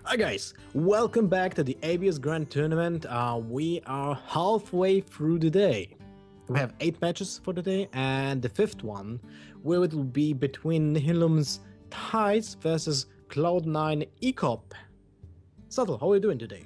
Hi guys, welcome back to the Abios Grand Tournament. We are halfway through the day. We have 8 matches for the day, and the 5th one, where it will be between Nihilum's Thijs versus Cloud9 Ek0p. Subtle, how are you doing today?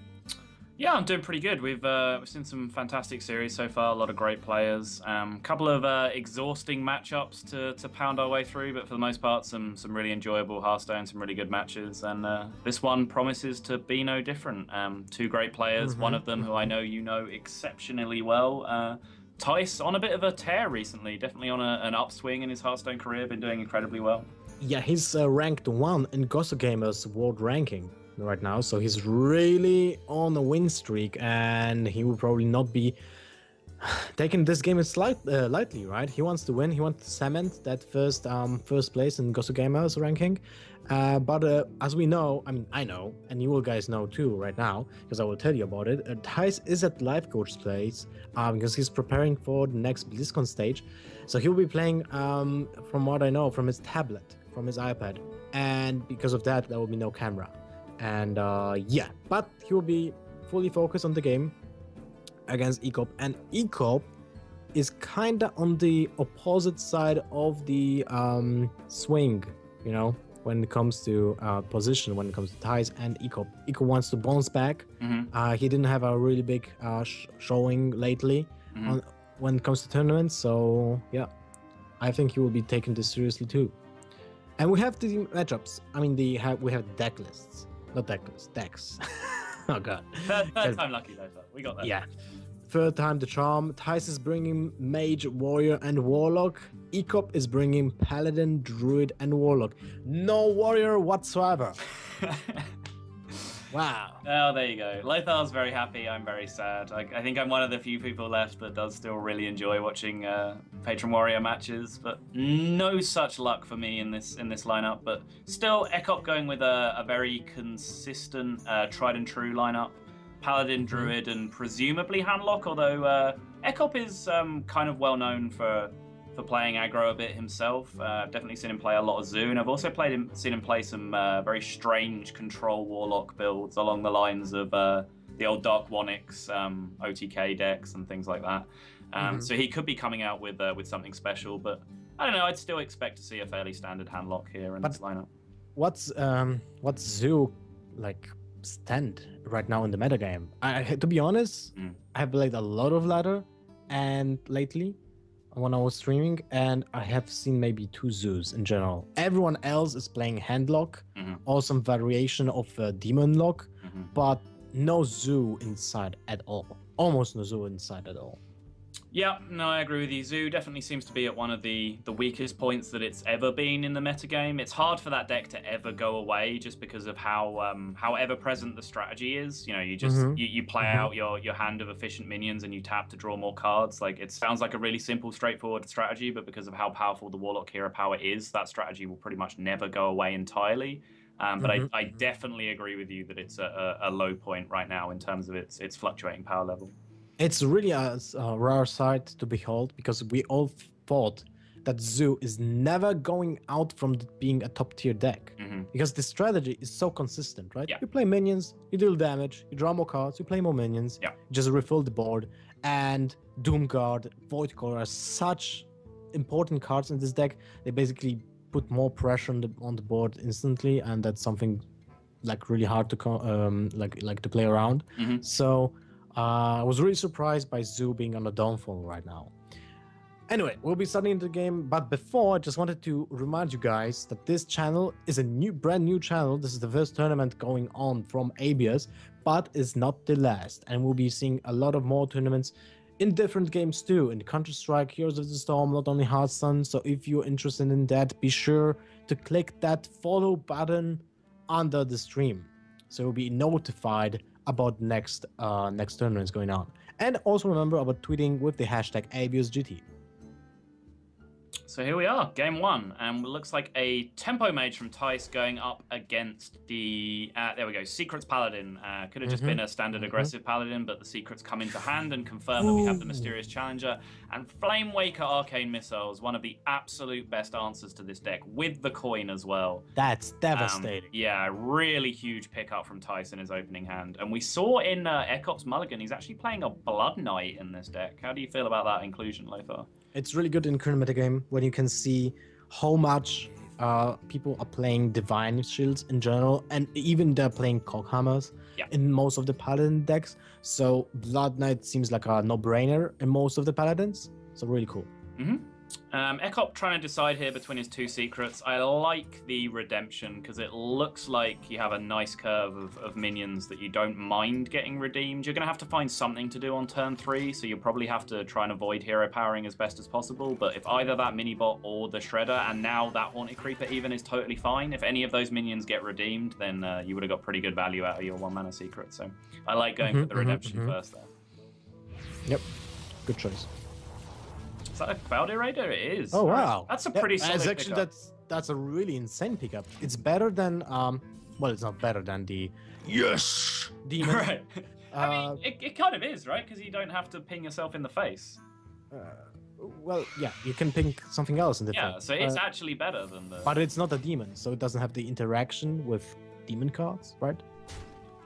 Yeah, I'm doing pretty good. We've seen some fantastic series so far, a lot of great players, couple of exhausting matchups to pound our way through, but for the most part, some really enjoyable Hearthstone, some really good matches, and this one promises to be no different. Two great players, one of them who I know you know exceptionally well. Thijs on a bit of a tear recently, definitely on an upswing in his Hearthstone career, been doing incredibly well. Yeah, he's ranked 1 in Gosso Gamer's world ranking right now, so he's really on a win streak, and he will probably not be taking this game lightly, right? He wants to win. He wants to cement that first place in Gosso Gamer's ranking. But as we know, I mean, I know, and you guys know too right now, because I will tell you about it. Thijs is at Life Coach's place because he's preparing for the next BlizzCon stage. So he'll be playing, from what I know, from his tablet, from his iPad. And because of that, there will be no camera. And yeah, but he will be fully focused on the game against Ek0p, and Ek0p is kinda on the opposite side of the swing, you know, when it comes to position, when it comes to Thijs and Ek0p. Ek0p wants to bounce back. He didn't have a really big showing lately when it comes to tournaments, so yeah, I think he will be taking this seriously too. And we have the matchups. I mean, we have deck lists, not deck lists, decks. Oh god. Third time lucky though, but we got that. Yeah. Third time the charm. Thijs is bringing Mage, Warrior, and Warlock. Ek0p is bringing Paladin, Druid, and Warlock. No Warrior whatsoever. Wow. Oh, there you go. Lothar's very happy. I'm very sad. I think I'm one of the few people left that does still really enjoy watching Patron Warrior matches, but no such luck for me in this lineup. But still, Ek0p going with a very consistent, tried and true lineup. Paladin, Druid, and presumably Handlock, although Ek0p is kind of well known for playing aggro a bit himself. I've definitely seen him play a lot of Zoo, and I've also seen him play some very strange control Warlock builds along the lines of the old Dark Wannix OTK decks and things like that. So he could be coming out with something special, but I don't know. I'd still expect to see a fairly standard Handlock here in this lineup. What's Zoo like stand right now in the metagame? To be honest, I have played a lot of ladder and lately when I was streaming, and I have seen maybe 2 Zoos in general. Everyone else is playing Handlock or some variation of Demon Lock, but no Zoo inside at all. Almost no Zoo inside at all. Yeah, no, I agree with you. Zoo definitely seems to be at one of the weakest points that it's ever been in the metagame. It's hard for that deck to ever go away just because of how ever present the strategy is. You know, you just you play out your hand of efficient minions and you tap to draw more cards. Like, it sounds like a really simple, straightforward strategy, but because of how powerful the Warlock hero power is, that strategy will pretty much never go away entirely. But I definitely agree with you that it's a low point right now in terms of its fluctuating power level. It's really a rare sight to behold, because we all thought that Zoo is never going out from being a top tier deck, because the strategy is so consistent, right? Yeah. You play minions, you deal damage, you draw more cards, you play more minions, Yeah. you just refill the board, and Doomguard, Voidcore are such important cards in this deck. They basically put more pressure on the board instantly, and that's something like really hard to like to play around. So I was really surprised by Zoo being on a downfall right now. Anyway, we'll be starting the game, but before, I just wanted to remind you guys that this channel is a brand new channel. This is the first tournament going on from Abios, but it's not the last. And we'll be seeing a lot of more tournaments in different games too, in Counter-Strike, Heroes of the Storm, not only Hearthstone. So if you're interested in that, be sure to click that follow button under the stream, so you'll be notified about next tournaments going on. And also remember about tweeting with the hashtag AbiosGT. So here we are, game one, and it looks like a tempo mage from Thijs going up against the, there we go, Secrets Paladin. Could have just been a standard aggressive Paladin, but the Secrets come into hand and confirm that we have the Mysterious Challenger. And Flame Waker Arcane Missiles, one of the absolute best answers to this deck, with the coin as well. That's devastating. Yeah, really huge pickup from Thijs in his opening hand. And we saw in Ek0p's Mulligan, he's actually playing a Blood Knight in this deck. How do you feel about that inclusion, Lothar? It's really good in current metagame when you can see how much people are playing Divine Shields in general, and even they're playing Cockhammers in most of the Paladin decks. So Blood Knight seems like a no-brainer in most of the Paladins. So really cool. Ek0p trying to decide here between his two secrets. I like the Redemption because it looks like you have a nice curve of minions that you don't mind getting redeemed. You're going to have to find something to do on turn 3, so you'll probably have to try and avoid hero powering as best as possible. But if either that mini-bot or the Shredder, and now that Haunted Creeper even, is totally fine. If any of those minions get redeemed, then you would have got pretty good value out of your 1-mana secret. So I like going for the Redemption first there. Yep, good choice. Is that a Valdir Raider? It is. Oh wow, that's a pretty solid actually pickup. that's a really insane pickup. It's better than well, it's not better than the demon. Right. I mean, it kind of is, right? Because you don't have to ping yourself in the face. Well, yeah, you can ping something else in the face. Yeah, so it's actually better than the. But it's not a demon, so it doesn't have the interaction with demon cards, right?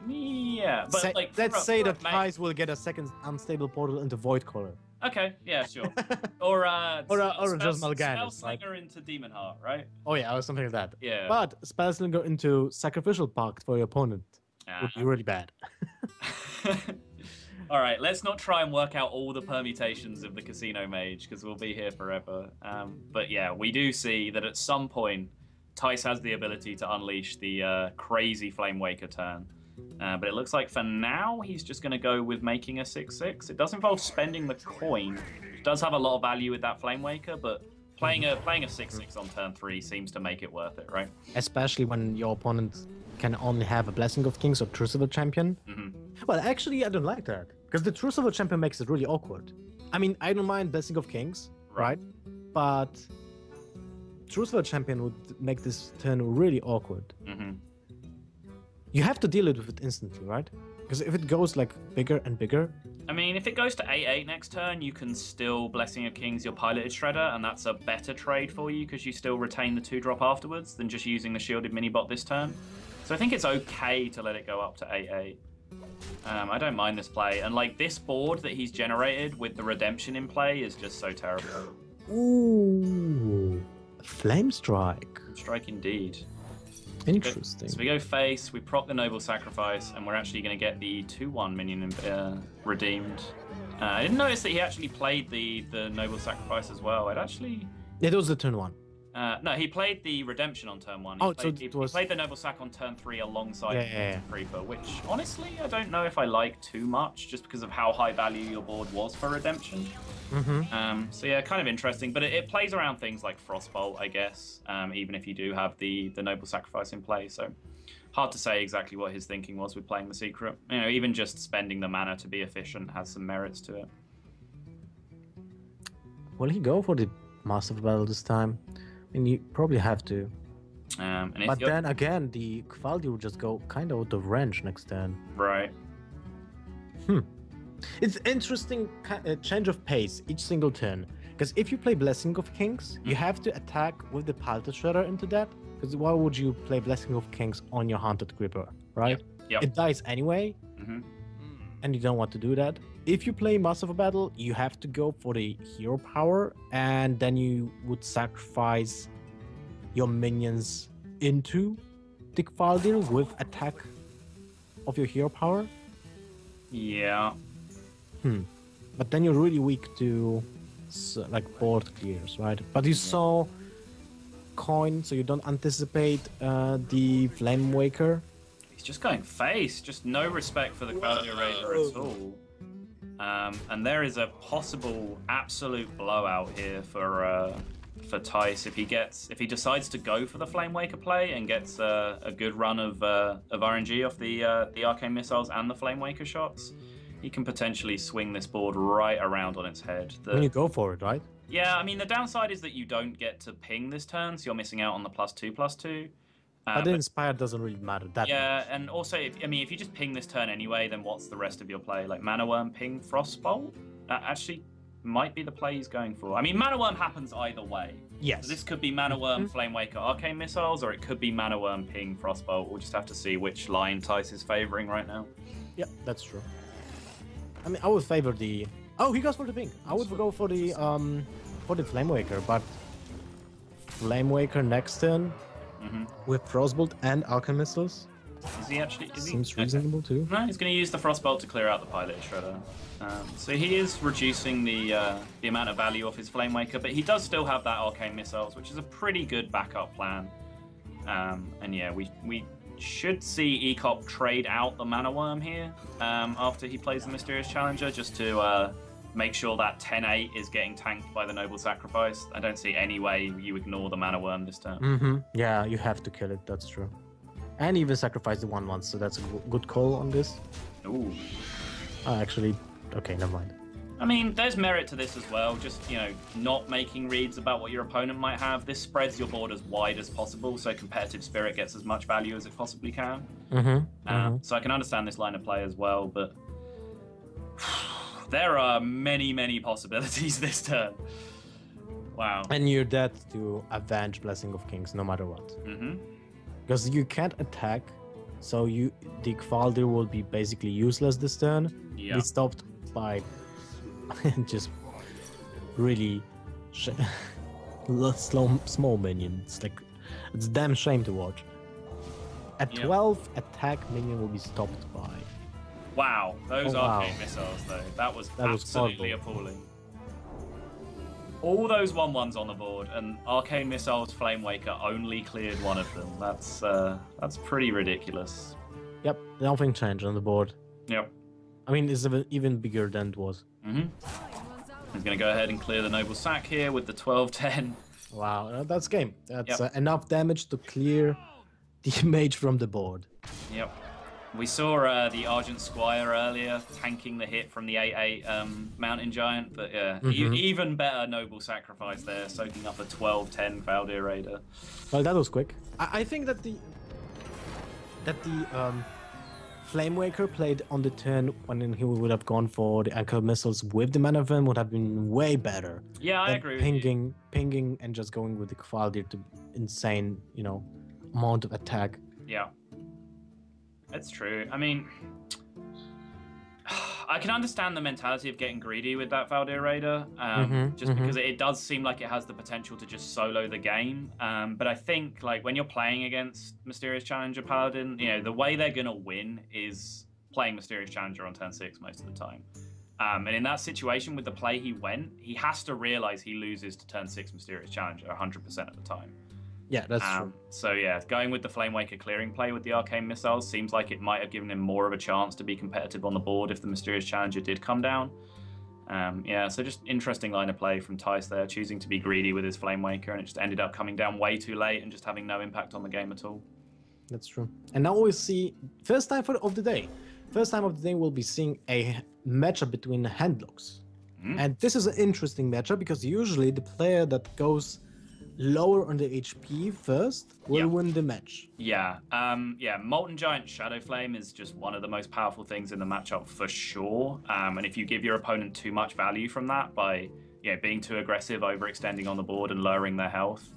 Yeah, but let's say that Thijs will get a second unstable portal into Void Caller. Okay, yeah, sure. Or just Mal'Ganis, Spellslinger into Demon Heart, right? Oh yeah, or something like that. Yeah. But Spellslinger into Sacrificial Pact for your opponent would be really bad. All right, let's not try and work out all the permutations of the Casino Mage because we'll be here forever. But yeah, we do see that at some point, Thijs has the ability to unleash the crazy Flame Waker turn. But it looks like for now, he's just going to go with making a 6/6. It does involve spending the coin, which does have a lot of value with that Flame Waker, but playing a 6/6 on turn 3 seems to make it worth it, right? Especially when your opponent can only have a Blessing of Kings or True Silver Champion. Well, actually, I don't like that, because the True Silver Champion makes it really awkward. I mean, I don't mind Blessing of Kings, right? But True Silver Champion would make this turn really awkward. You have to deal with it instantly, right? Because if it goes like bigger and bigger... I mean, if it goes to 8/8 next turn, you can still Blessing of Kings your piloted Shredder, and that's a better trade for you because you still retain the 2-drop afterwards than just using the shielded mini-bot this turn. So I think it's okay to let it go up to 8/8. I don't mind this play, and like this board that he's generated with the Redemption in play is just so terrible. Ooh, Flame Strike. Strike indeed. Interesting. So we go face, we proc the Noble Sacrifice, and we're actually going to get the 2/1 minion redeemed. I didn't notice that he actually played the Noble Sacrifice as well. It was the turn 1. No, he played the Redemption on turn 1. He played the Noble Sac on turn 3 alongside the Creeper, which honestly I don't know if I like too much, just because of how high value your board was for Redemption. So yeah, kind of interesting, but it plays around things like Frostbolt, I guess, even if you do have the Noble Sacrifice in play. So hard to say exactly what his thinking was with playing the Secret. You know, even just spending the mana to be efficient has some merits to it. Will he go for the Master of Battle this time? I mean, you probably have to. But then again, the Kvaldi will just go kind of out of range next turn. Right. It's interesting change of pace each single turn. Because if you play Blessing of Kings, you have to attack with the Piloted Shredder into that. Because why would you play Blessing of Kings on your Haunted Creeper, right? Yep. It dies anyway, and you don't want to do that. If you play Master of Battle, you have to go for the hero power, and then you would sacrifice your minions into the Kvaldir with attack of your hero power. Yeah. But then you're really weak to like board clears, right? But you saw coin, so you don't anticipate the Flame Waker. He's just going face, just no respect for the Valdir Raider at all. And there is a possible absolute blowout here for Thijs if he decides to go for the Flame Waker play and gets a good run of RNG off the Arcane Missiles and the Flame Waker shots. He can potentially swing this board right around on its head. When you go for it, right? Yeah, I mean, the downside is that you don't get to ping this turn, so you're missing out on the +2/+2. But the Inspire doesn't really matter that yeah, much. and also, if you just ping this turn anyway, then what's the rest of your play? Like Mana Worm, ping, Frostbolt? That actually might be the play he's going for. I mean, Mana Worm happens either way. Yes. So this could be Mana Worm, Flame Waker, Arcane Missiles, or it could be Mana Worm, ping, Frostbolt. We'll just have to see which line Thijs is favoring right now. Yeah, that's true. I mean, I would favor the... Oh, he goes for the ping. I would go for the Flame Waker, but Flame Waker next turn with Frostbolt and Arcane Missiles. Is he actually? Seems reasonable too. No, he's going to use the Frostbolt to clear out the Pilot Shredder. So he is reducing the amount of value off his Flame Waker, but he does still have that Arcane Missiles, which is a pretty good backup plan. And yeah, we should see Ek0p trade out the Mana Worm here after he plays the Mysterious Challenger, just to make sure that 10-8 is getting tanked by the Noble Sacrifice. I don't see any way you ignore the Mana Worm this turn. Yeah, you have to kill it, that's true. And even sacrifice the 1/1, so that's a good call on this. Ooh. Actually, okay, never mind. I mean, there's merit to this as well. Just, not making reads about what your opponent might have. This spreads your board as wide as possible, so Competitive Spirit gets as much value as it possibly can. So I can understand this line of play as well, but there are many, many possibilities this turn. Wow. And you're dead to Avenge Blessing of Kings, no matter what. Because you can't attack, so the Kvaldir will be basically useless this turn. Yeah. Be stopped by just really small minions. Like, it's damn shame to watch. At 12, attack minion will be stopped by. Wow, those Arcane Missiles though. That was absolutely appalling. All those 1/1s on the board, and Arcane Missiles Flame Waker only cleared one of them. That's pretty ridiculous. Yep, nothing changed on the board. Yep. I mean, it's even bigger than it was. He's going to go ahead and clear the Noble Sack here with the 12-10. Wow, that's game. That's enough damage to clear the mage from the board. Yep. We saw the Argent Squire earlier tanking the hit from the 8/8 Mountain Giant, but yeah, even better Noble Sacrifice there, soaking up a 12-10 Kvaldir Raider. Well, that was quick. I think that the Flame Waker played on the turn when he would have gone for the Ek0p missiles with the Mana Worm would have been way better. Yeah, I agree with you. Pinging and just going with the Kvaldir to insane, amount of attack. Yeah. That's true. I mean, I can understand the mentality of getting greedy with that Kvaldir Raider, because it does seem like it has the potential to just solo the game. But I think, like, when you're playing against Mysterious Challenger Paladin, the way they're going to win is playing Mysterious Challenger on turn 6 most of the time. And in that situation, with the play he went, he has to realize he loses to turn 6 Mysterious Challenger 100% of the time. Yeah, that's true. So yeah, going with the Flame Waker clearing play with the Arcane Missiles seems like it might have given him more of a chance to be competitive on the board if the Mysterious Challenger did come down. Yeah, so just interesting line of play from Thijs there, choosing to be greedy with his Flame Waker, and it just ended up coming down way too late and just having no impact on the game at all. That's true. And now we'll see, first time of the day we'll be seeing a matchup between handlocks. And this is an interesting matchup because usually the player that goes lower on the HP first will win the match. Yeah, Molten Giant Shadow Flame is just one of the most powerful things in the matchup for sure. And if you give your opponent too much value from that by being too aggressive, overextending on the board and lowering their health,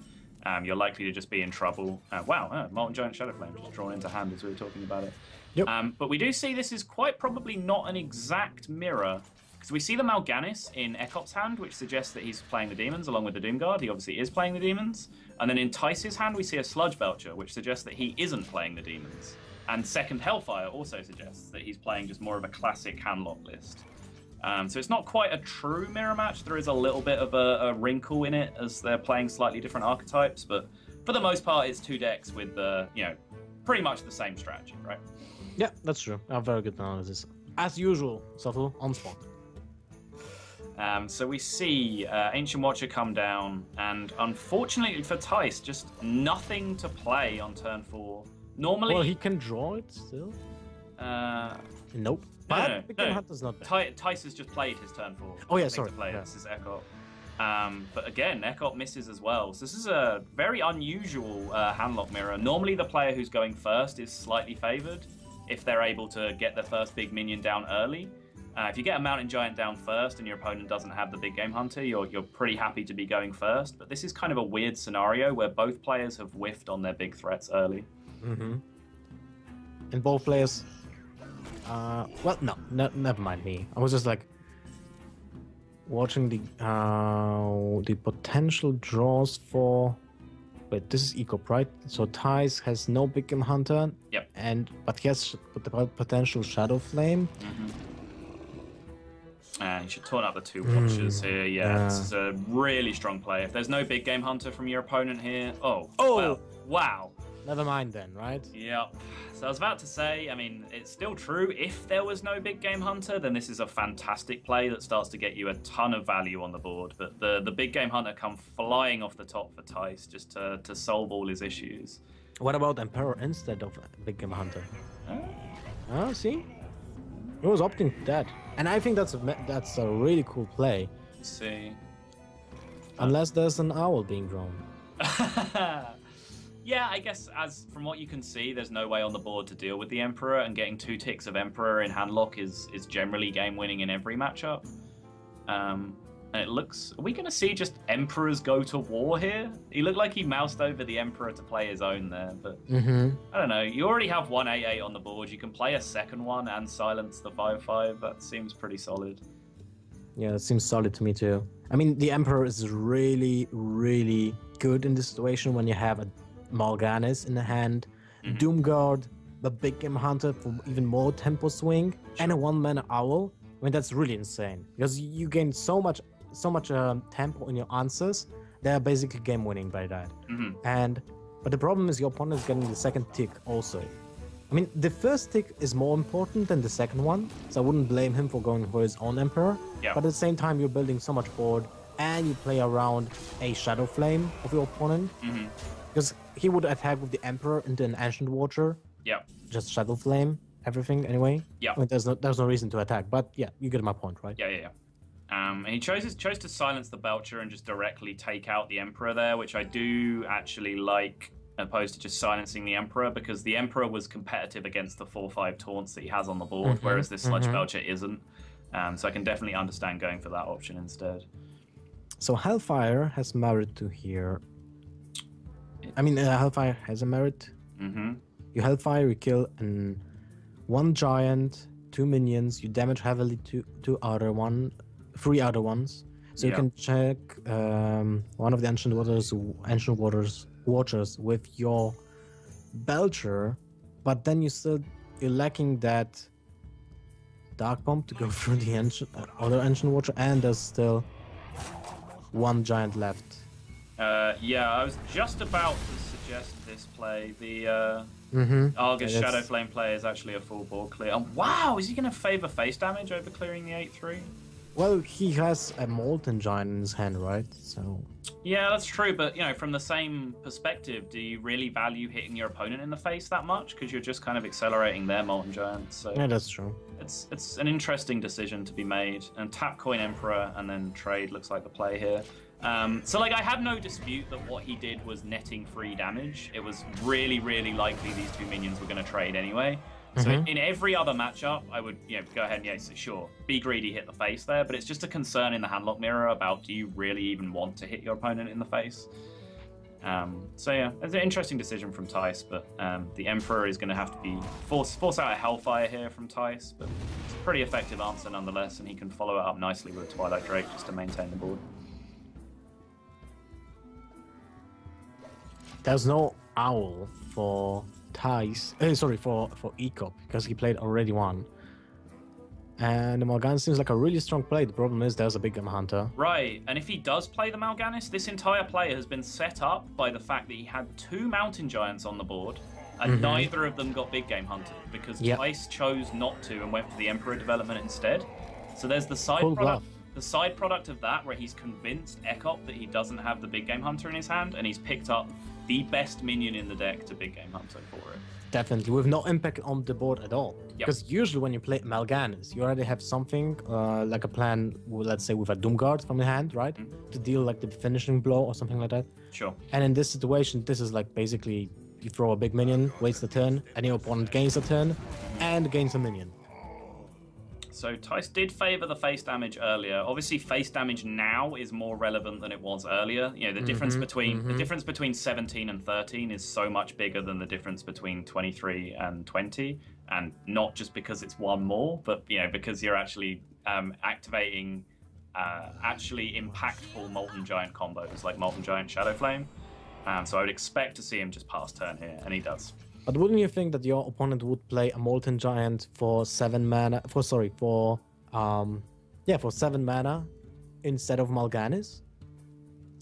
you're likely to just be in trouble. Molten Giant Shadow Flame just drawn into hand as we were talking about it. Yep. But we do see this is quite probably not an exact mirror, because we see the Mal'Ganis in Ek0p's hand, which suggests that he's playing the demons along with the Doomguard. He obviously is playing the demons. And then in Thijs' hand, we see a Sludge Belcher, which suggests that he isn't playing the demons. And Second Hellfire also suggests that he's playing just more of a classic handlock list. So it's not quite a true mirror match. There is a little bit of a wrinkle in it as they're playing slightly different archetypes. But for the most part, it's two decks with, pretty much the same strategy, right? Yeah, that's true. A very good analysis. As usual, Subtle on spot. So we see Ancient Watcher come down, and unfortunately for Thijs, just nothing to play on turn 4. Normally, well, he can draw it still. Nope. No. Hunter's not bad. Thijs has just played his turn 4. Oh yeah, sorry. This is Ek0p. But again, Ek0p misses as well. So this is a very unusual handlock mirror. Normally the player who's going first is slightly favored if they're able to get their first big minion down early. If you get a mountain giant down first and your opponent doesn't have the big game hunter, you're pretty happy to be going first. But this is kind of a weird scenario where both players have whiffed on their big threats early. And both players... well, no, never mind me. I was just like watching the potential draws for... Wait, this is Ek0p, right? So Thijs has no big game hunter. Yep. But he has the potential Shadow Flame. And you should taunt up the 2 watchers here. Yeah, this is a really strong play. If there's no big game hunter from your opponent here, well, wow. Never mind then, right? Yep. So I was about to say, I mean, it's still true. If there was no big game hunter, then this is a fantastic play that starts to get you a ton of value on the board. But the big game hunter come flying off the top for Thijs just to solve all his issues. What about Emperor instead of big game hunter? Oh, see? He was opting that. And I think that's a really cool play. Let's see. Unless there's an owl being drawn. Yeah, I guess as from what you can see, there's no way on the board to deal with the Emperor, and getting 2 ticks of Emperor in handlock is generally game winning in every matchup. And it looks... Are we going to see just Emperors go to war here? He looked like he moused over the Emperor to play his own there, but I don't know. You already have 1 8/8 on the board. You can play a second one and silence the 5/5. That seems pretty solid. Yeah, it seems solid to me too. I mean, the Emperor is really, really good in this situation when you have a Morganis in the hand, Doomguard, the big game hunter for even more tempo swing, and a 1-mana owl. I mean, that's really insane because you gain so much tempo in your answers. They're basically game winning by that. But the problem is your opponent is getting the second tick also. I mean, the first tick is more important than the second one, so I wouldn't blame him for going for his own Emperor. But at the same time, you're building so much board, and you play around a Shadow Flame of your opponent. Because he would attack with the Emperor into an Ancient Watcher. Just Shadow Flame everything anyway. I mean, there's no reason to attack, but yeah, you get my point, right? And he chose to silence the Belcher and just directly take out the Emperor there, which I do actually like, opposed to just silencing the Emperor, because the Emperor was competitive against the 4/5 taunts that he has on the board, whereas this Sludge Belcher isn't. So I can definitely understand going for that option instead. So Hellfire has merit to here. I mean, Hellfire has a merit. You Hellfire, you kill 1 giant, 2 minions, you damage heavily to 3 other ones. So you can check one of the Ancient Watchers with your Belcher, but then you're lacking that Dark Bomb to go through the other Ancient Watcher, and there's still 1 giant left. Yeah, I was just about to suggest this play. The Argus Shadow Flame play is actually a full board clear. Oh, wow, is he going to favor face damage over clearing the 8/3? Well, he has a Molten Giant in his hand, right? So. Yeah, that's true, but you know, from the same perspective, do you really value hitting your opponent in the face that much? Because you're just kind of accelerating their Molten Giant. So yeah, that's true. It's an interesting decision to be made. And tap coin Emperor and then trade looks like the play here. So like I had no dispute that what he did was netting free damage. It was really, really likely these 2 minions were going to trade anyway. So in every other matchup, I would go ahead and so sure, be greedy, hit the face there. But it's just a concern in the handlock mirror about, do you really even want to hit your opponent in the face? So yeah, it's an interesting decision from Thijs, but the Emperor is going to have to be force out a Hellfire here from Thijs, but it's a pretty effective answer nonetheless, and he can follow it up nicely with a Twilight Drake just to maintain the board. There's no owl for Thijs, for Ek0p, because he played already 1. And the Morganis seems like a really strong play. The problem is there's a big game hunter. Right, and if he does play the Morganis, this entire play has been set up by the fact that he had 2 Mountain Giants on the board, and neither of them got big game hunted, because Thijs chose not to and went for the Emperor development instead. So there's the side product. The side product of that, where he's convinced Ek0p that he doesn't have the big game hunter in his hand, and he's picked up the best minion in the deck to Big Game Hunter for it. Definitely, with no impact on the board at all. Because usually when you play Mal'Ganis, you already have something like a plan, let's say with a Doomguard from the hand, right? To deal like the finishing blow or something like that. Sure. And in this situation, this is like basically you throw a big minion, waits the turn, and your opponent gains a turn and gains a minion. So Thijs did favor the face damage earlier. Obviously, face damage now is more relevant than it was earlier. You know, the difference between 17 and 13 is so much bigger than the difference between 23 and 20, and not just because it's one more, but you know, because you're actually activating actually impactful Molten Giant combos like Molten Giant Shadow Flame. So I would expect to see him just pass turn here, and he does. But wouldn't you think that your opponent would play a Molten Giant for 7 mana? For 7 mana instead of Mal'Ganis?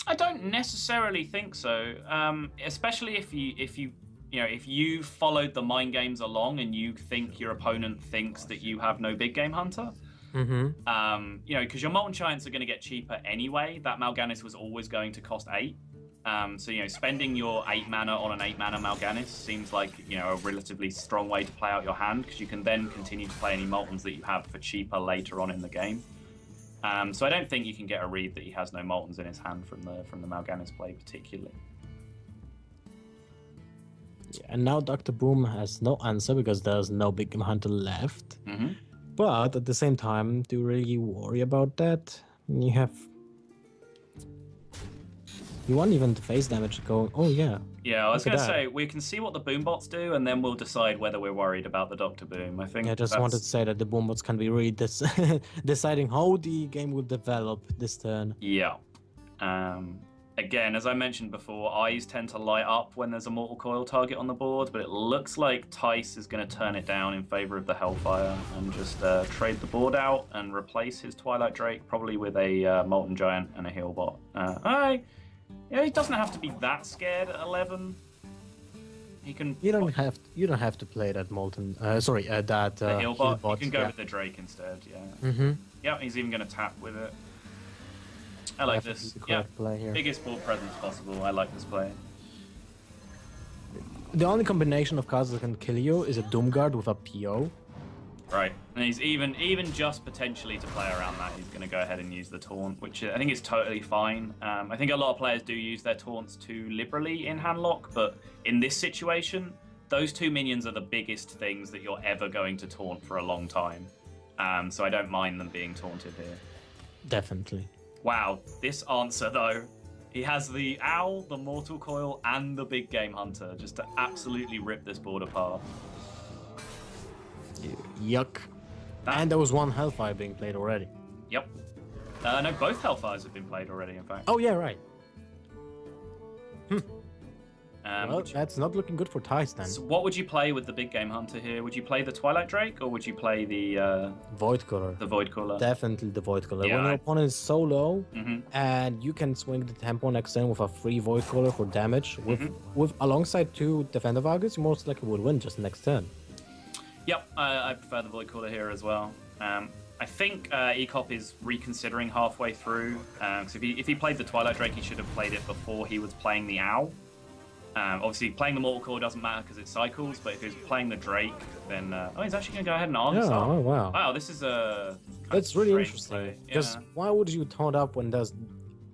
I don't necessarily think so. Especially if you followed the mind games along and you think your opponent thinks that you have no Big Game Hunter. You know, because your Molten Giants are going to get cheaper anyway. That Mal'Ganis was always going to cost 8. So, you know, spending your 8 mana on an 8 mana Mal'Ganis seems like, you know, a relatively strong way to play out your hand, because you can then continue to play any Moltens that you have for cheaper later on in the game. So I don't think you can get a read that he has no Moltens in his hand from the Mal'Ganis play particularly. Yeah, and now Dr. Boom has no answer because there's no Big Game Hunter left. But at the same time, do you really worry about that? You want even the face damage going. Oh, yeah. Yeah, I was going to say, we can see what the Boombots do, and then we'll decide whether we're worried about the Dr. Boom. I think. Yeah, I just wanted to say that the Boombots can be really deciding how the game will develop this turn. Yeah. Again, as I mentioned before, eyes tend to light up when there's a Mortal Coil target on the board, but it looks like Thijs is going to turn it down in favor of the Hellfire and just trade the board out and replace his Twilight Drake, probably with a Molten Giant and a Healbot. Yeah, he doesn't have to be that scared at 11. He can. You don't have to play that Molten. The Healbot. You can go with the Drake instead. Yeah. Yeah, he's even going to tap with it. I like this. Yeah, biggest board presence possible. I like this play. The only combination of cards that can kill you is a Doomguard with a PO. Right, and he's even just potentially to play around that, he's going to go ahead and use the taunt, which I think is totally fine. I think a lot of players do use their taunts too liberally in handlock, but in this situation, those 2 minions are the biggest things that you're ever going to taunt for a long time. So I don't mind them being taunted here. Definitely. Wow, this answer though. He has the Owl, the Mortal Coil, and the Big Game Hunter, just to absolutely rip this board apart. Yuck. And there was one Hellfire being played already. Yep. No, both Hellfires have been played already, in fact. Oh, yeah, right. Well, that's not looking good for Thijs then. So what would you play with the Big Game Hunter here? Would you play the Twilight Drake, or would you play the... Voidcaller. The Voidcaller. Definitely the Voidcaller. Yeah, when your opponent is so low, and you can swing the tempo next turn with a free Voidcaller for damage, with alongside 2 Defender Vargas, you most likely will win just next turn. Yep, I prefer the Voidcaller here as well. I think Ek0p is reconsidering halfway through. Because if he played the Twilight Drake, he should have played it before he was playing the Owl. Obviously, playing the Mortal Coil doesn't matter because it cycles, but if he's playing the Drake, then... he's actually going to go ahead and answer. Yeah, oh, wow. Wow, this is a... That's really interesting. Because why would you taunt up when there's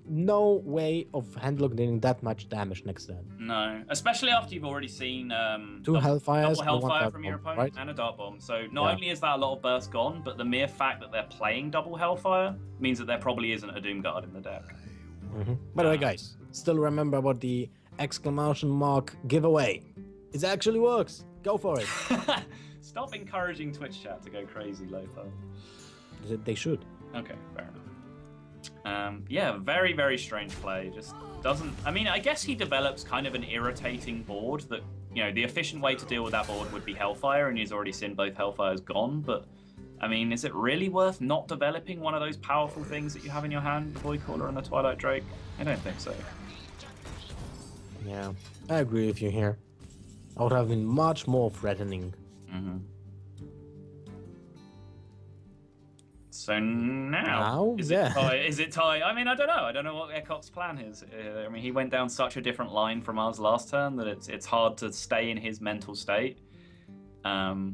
no way of handlock dealing that much damage next turn? No, especially after you've already seen 2 Hellfires, double Hellfire from your opponent, and a Dart Bomb. So not only is that a lot of burst gone, but the mere fact that they're playing double Hellfire means that there probably isn't a Doomguard in the deck. By the way, guys, still remember about the exclamation mark giveaway. It actually works. Go for it. Stop encouraging Twitch chat to go crazy, Lothar. They should. Okay, fair enough. Yeah, very, very strange play. Just doesn't... I mean, I guess he develops kind of an irritating board that, you know, the efficient way to deal with that board would be Hellfire, and he's already seen both Hellfires gone, but, I mean, is it really worth not developing one of those powerful things that you have in your hand, the Voidcaller and the Twilight Drake? I don't think so. Yeah, I agree with you here. I would have been much more threatening. So now, is yeah. it tie? Is it tie? I mean, I don't know. I don't know what Ek0p's plan is. I mean, he went down such a different line from us last turn that it's hard to stay in his mental state. Well,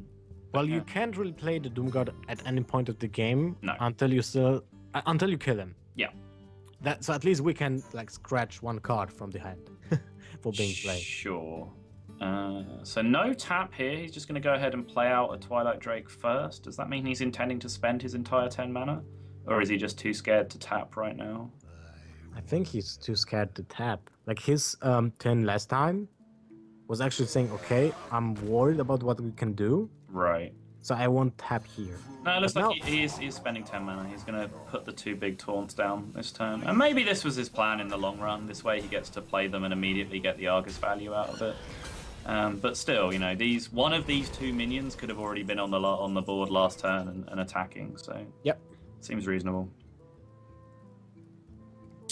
yeah. you can't really play the Doomguard at any point of the game No. until you kill him. Yeah. So at least we can like scratch one card from the hand for being played. Sure. So no tap here. He's just going to go ahead and play out a Twilight Drake first. Does that mean he's intending to spend his entire 10 mana? Or is he just too scared to tap right now? I think he's too scared to tap. Like his turn last time was actually saying, okay, I'm worried about what we can do. Right. So I won't tap here. No, it looks like he's spending 10 mana. He's going to put the 2 big taunts down this turn. And maybe this was his plan in the long run. This way he gets to play them and immediately get the Argus value out of it. But still, you know, one of these 2 minions could have already been on the board last turn and attacking. So yep, seems reasonable.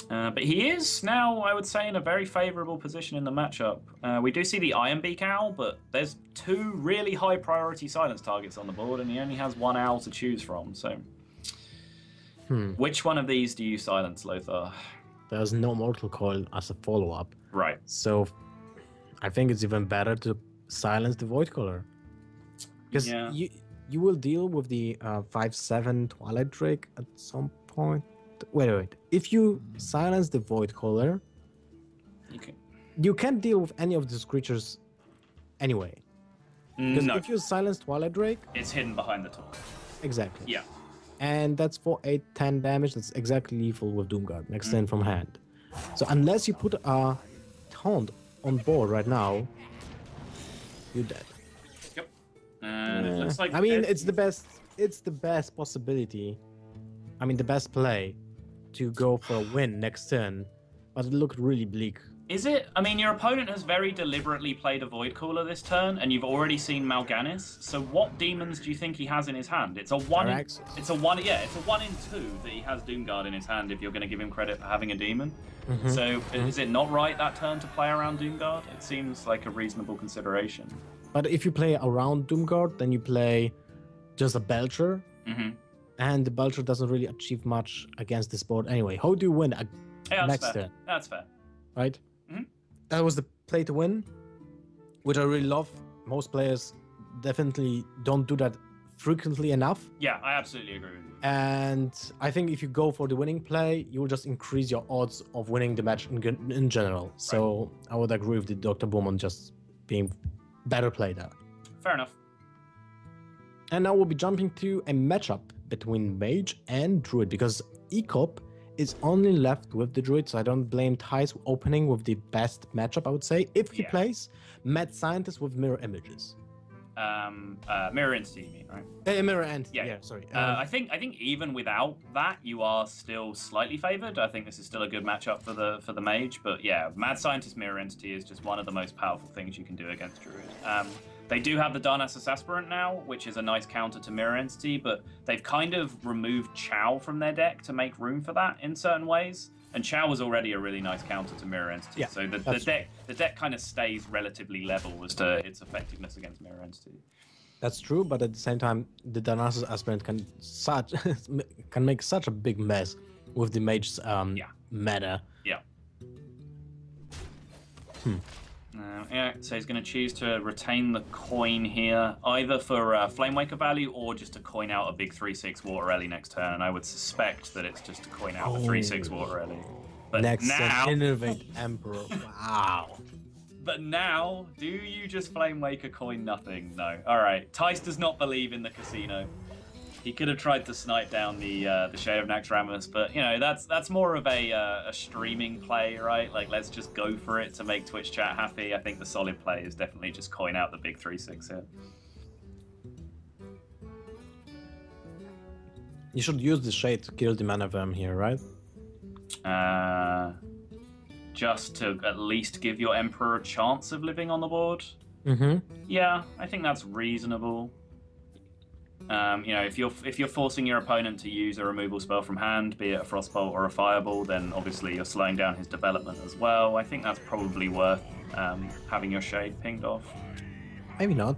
But he is now, I would say, in a very favourable position in the matchup. We do see the Iron Beak Owl, but there's 2 really high priority silence targets on the board, and he only has 1 owl to choose from. So, which one of these do you silence, Lothar? There's no Mortal Coil as a follow-up. Right. So I think it's even better to silence the Void Caller. Because you will deal with the 5/7 Twilight Drake at some point. Wait. If you silence the Void Caller, you can't deal with any of these creatures anyway. Because if you silence Twilight Drake, it's hidden behind the taunt. Exactly. Yeah. And that's for 8-10 damage. That's exactly lethal with Doomguard next turn from hand. So unless you put a taunt on board right now, you're dead. Yep. And it looks like I mean, it's the best possibility. I mean, the best play to go for a win next turn, but it looked really bleak. Is it? I mean, your opponent has very deliberately played a Void Caller this turn, and you've already seen Mal'Ganis. So, what demons do you think he has in his hand? It's a one. It's a 1 in 2 that he has Doomguard in his hand. If you're going to give him credit for having a demon, so is it not right that turn to play around Doomguard? It seems like a reasonable consideration. But if you play around Doomguard, then you play just a Belcher, and the Belcher doesn't really achieve much against this board anyway. How do you win next turn? That's fair. Right? That was the play to win, which I really love. Most players definitely don't do that frequently enough. Yeah, I absolutely agree with you. And I think if you go for the winning play, you will just increase your odds of winning the match in general. So I would agree with the Dr. Boom on just being better played out. Fair enough. And now we'll be jumping to a matchup between Mage and Druid, because Ek0p is only left with the Druid, so I don't blame Thijs opening with the best matchup, I would say, if he plays Mad Scientist with Mirror Images. Mirror Entity, you mean, right? Mirror Entity, yeah sorry. I think even without that, you are still slightly favored. I think this is still a good matchup for the Mage, but yeah, Mad Scientist Mirror Entity is just one of the most powerful things you can do against Druid. They do have the Darnassus Aspirant now, which is a nice counter to Mirror Entity, but they've kind of removed Chow from their deck to make room for that in certain ways. And Chow was already a really nice counter to Mirror Entity, so the deck kind of stays relatively level as to its effectiveness against Mirror Entity. That's true, but at the same time, the Darnassus Aspirant can make such a big mess with the Mage's meta. Yeah. So he's going to choose to retain the coin here, either for Flamewaker value or just to coin out a big 3/6 Water Ellie next turn. And I would suspect that it's just to coin out a 3/6 Water Ellie. But next now, Innovate Emperor. Wow. But now, do you just Flamewaker coin nothing? No. All right. Thijs does not believe in the casino. He could have tried to snipe down the Shade of Naxxramas, but you know that's more of a streaming play, right? Like, let's just go for it to make Twitch chat happy. I think the solid play is definitely just coin out the big 3/6 here. You should use the Shade to kill the Mana Worm here, right? Just to at least give your Emperor a chance of living on the board. Yeah, I think that's reasonable. You know, if you're forcing your opponent to use a removal spell from hand, be it a Frostbolt or a Fireball, then obviously you're slowing down his development as well. I think that's probably worth having your Shade pinged off. Maybe not,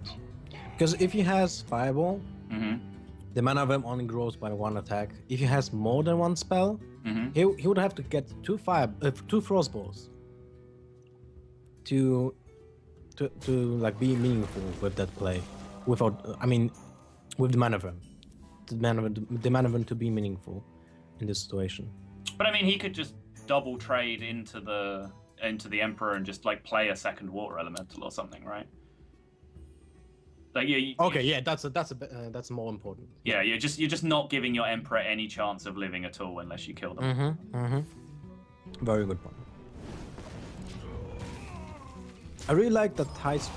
because if he has Fireball, the mana of him only grows by one attack. If he has more than one spell, he would have to get two frostballs to like be meaningful with that play. Without, I mean, with the mana of him, the mana of him to be meaningful in this situation. But I mean, he could just double trade into the Emperor and just like play a second water elemental or something, right? Like that's more important. Yeah, you're just not giving your Emperor any chance of living at all unless you kill them. Very good point. I really like that Thijs